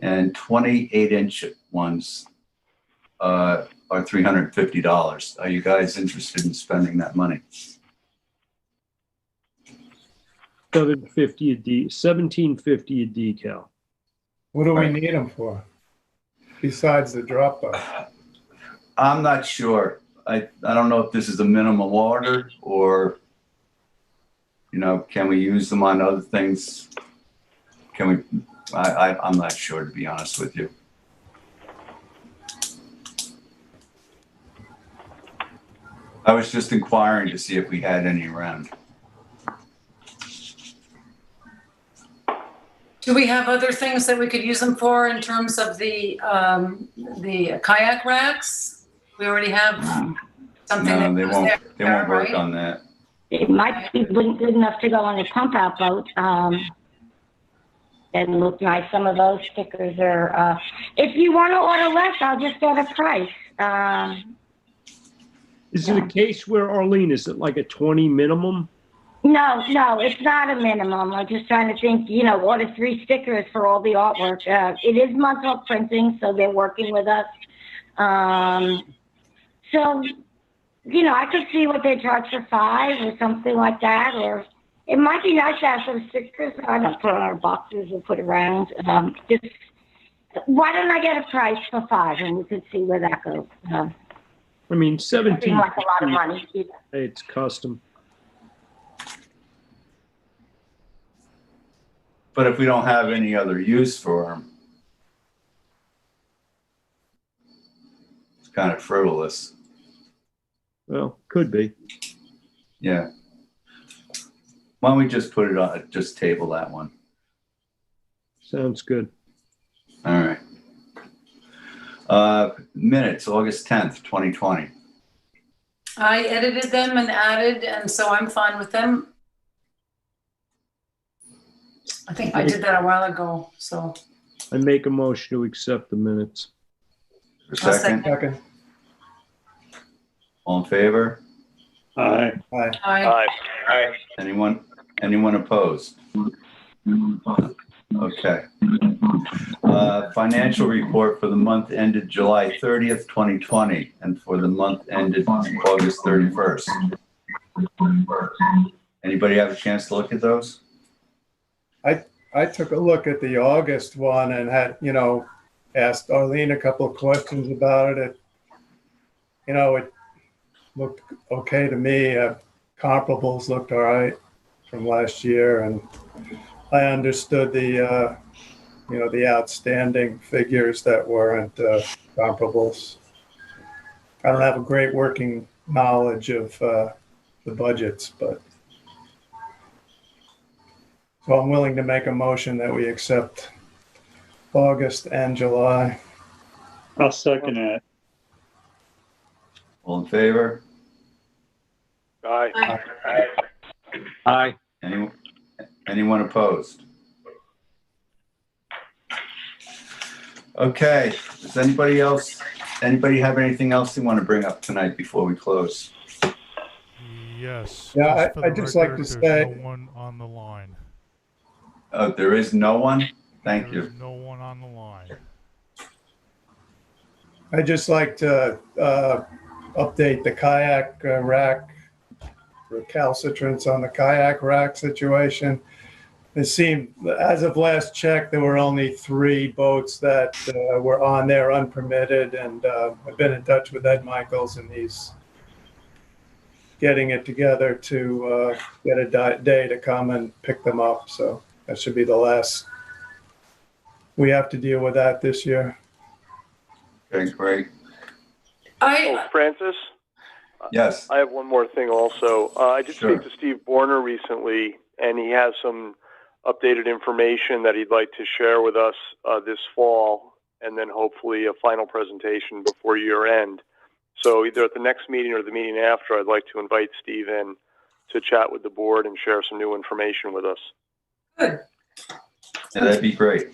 and 28-inch ones are $350. Are you guys interested in spending that money? $17.50 a decal. What do we need them for? Besides the drop box? I'm not sure. I don't know if this is a minimum order, or, can we use them on other things? I'm not sure, to be honest with you. I was just inquiring to see if we had any around. Do we have other things that we could use them for in terms of the kayak racks? We already have something. No, that they goes won't. there, They won't work right? on that. It might be good enough to go on a pump out boat. And look nice. Some of those stickers are, if you want to order less, I'll just get a price. Is it a case where, Arlene, is it like a 20 minimum? No, it's not a minimum. I'm just trying to think, order 3 stickers for all the artwork. It is Montauk Printing, so they're working with us. So, I could see what they charge for 5 or something like that, or it might be nice to have some stickers. I don't put on our boxes or put around. Why don't I get a price for 5 and we could see where that goes? I mean, 17. Seems like a lot of money. It's custom. But if we don't have any other use for them, it's kind of frivolous. Well, could be. Yeah. Why don't we just put it on, just table that one? Sounds good. All right. Minutes, August 10th, 2020. I edited them and added, and so I'm fine with them. I think I did that a while ago, so. I make a motion to accept the minutes. For second? Second. All in favor? Aye. Aye. Aye. Aye. Anyone opposed? Okay. Financial report for the month ended July 30th, 2020, and for the month ended August 31st. Anybody have a chance to look at those? I took a look at the August one and had, asked Arlene a couple of questions about it. It looked okay to me. Comparables looked all right from last year, and I understood the outstanding figures that weren't comparables. I don't have a great working knowledge of the budgets, but so I'm willing to make a motion that we accept August and July. I'll second that. All in favor? Aye. Aye. Anyone opposed? Okay, does anybody have anything else they want to bring up tonight before we close? Yes. Yeah, for I'd the just like record, to there's say- no one on the line. Oh, there is no one? Thank you. There's no one on the line. I'd just like to update the kayak rack, recalcitrance on the kayak rack situation. It seemed, as of last check, there were only 3 boats that were on there unpermitted, and I've been in touch with Ed Michaels, and he's getting it together to get a day to come and pick them up. So that should be the last. We have to deal with that this year. Okay, great. Francis? Yes. I have one more thing also. I did Sure. speak to Steve Borner recently, and he has some updated information that he'd like to share with us this fall, and then hopefully a final presentation before year end. So either at the next meeting or the meeting after, I'd like to invite Steve in to chat with the board and share some new information with us. Good. Yeah, that'd be great.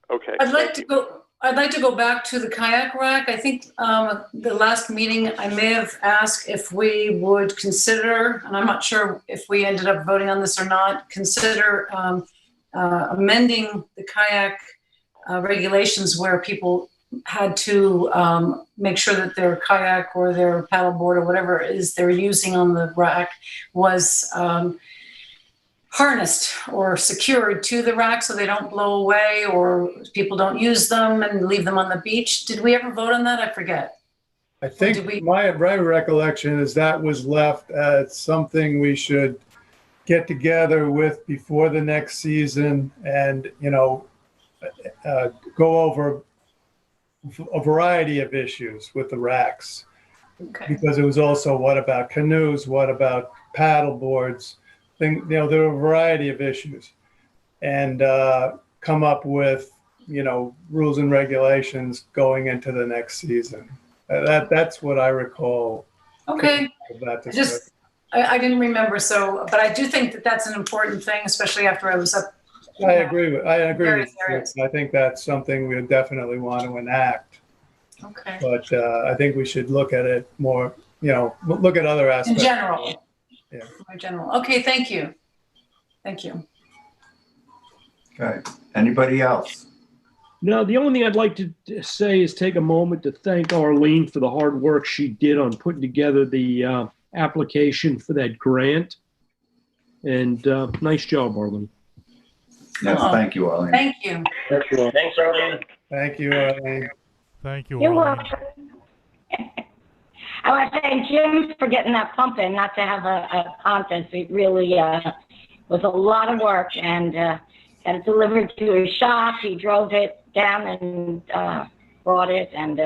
Okay. I'd like to go back to the kayak rack. I think the last meeting I may have asked if we would consider, and I'm not sure if we ended up voting on this or not, consider amending the kayak regulations where people had to make sure that their kayak or their paddleboard or whatever it is they're using on the rack was harnessed or secured to the rack so they don't blow away or people don't use them and leave them on the beach. Did we ever vote on that? I forget. I think my recollection is that was left as something we should get together with before the next season and, go over a variety of issues with the racks. Okay. Because it was also, what about canoes? What about paddle boards? There were a variety of issues, and come up with, rules and regulations going into the next season. That's what I recall. Okay. About this. Just, I didn't remember. But I do think that that's an important thing, especially after I was up. I agree with various you. areas. I think that's something we definitely want to enact. Okay. But I think we should look at it more, look at other In aspects. general. Yeah. More general. Okay. Thank you. Thank you. Okay. Anybody else? No, the only thing I'd like to say is take a moment to thank Arlene for the hard work she did on putting together the application for that grant. And nice job, Arlene. Yes, thank you, Arlene. Thank you. Thanks, Arlene. Thank you, Arlene. Thank you, You're Arlene. welcome. I want to thank Jim for getting that pump in, not to have a contest. It really was a lot of work, and and delivered to his shop. He drove it down and brought it, and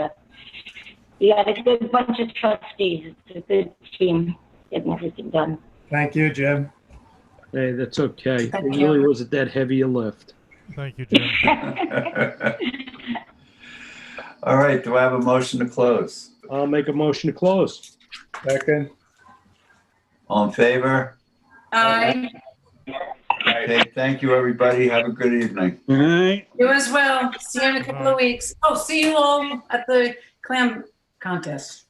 he had a good bunch of trustees. It's a good team getting everything done. Thank you, Jim. Hey, that's okay. It Thank you. really wasn't that heavy a lift. Thank you, Jim. All right, do I have a motion to close? I'll make a motion to close. Second. All in favor? Aye. Okay, thank you, everybody. Have a good evening. Good night. You as well. See you in a couple of weeks. Oh, see you all at the clam contest.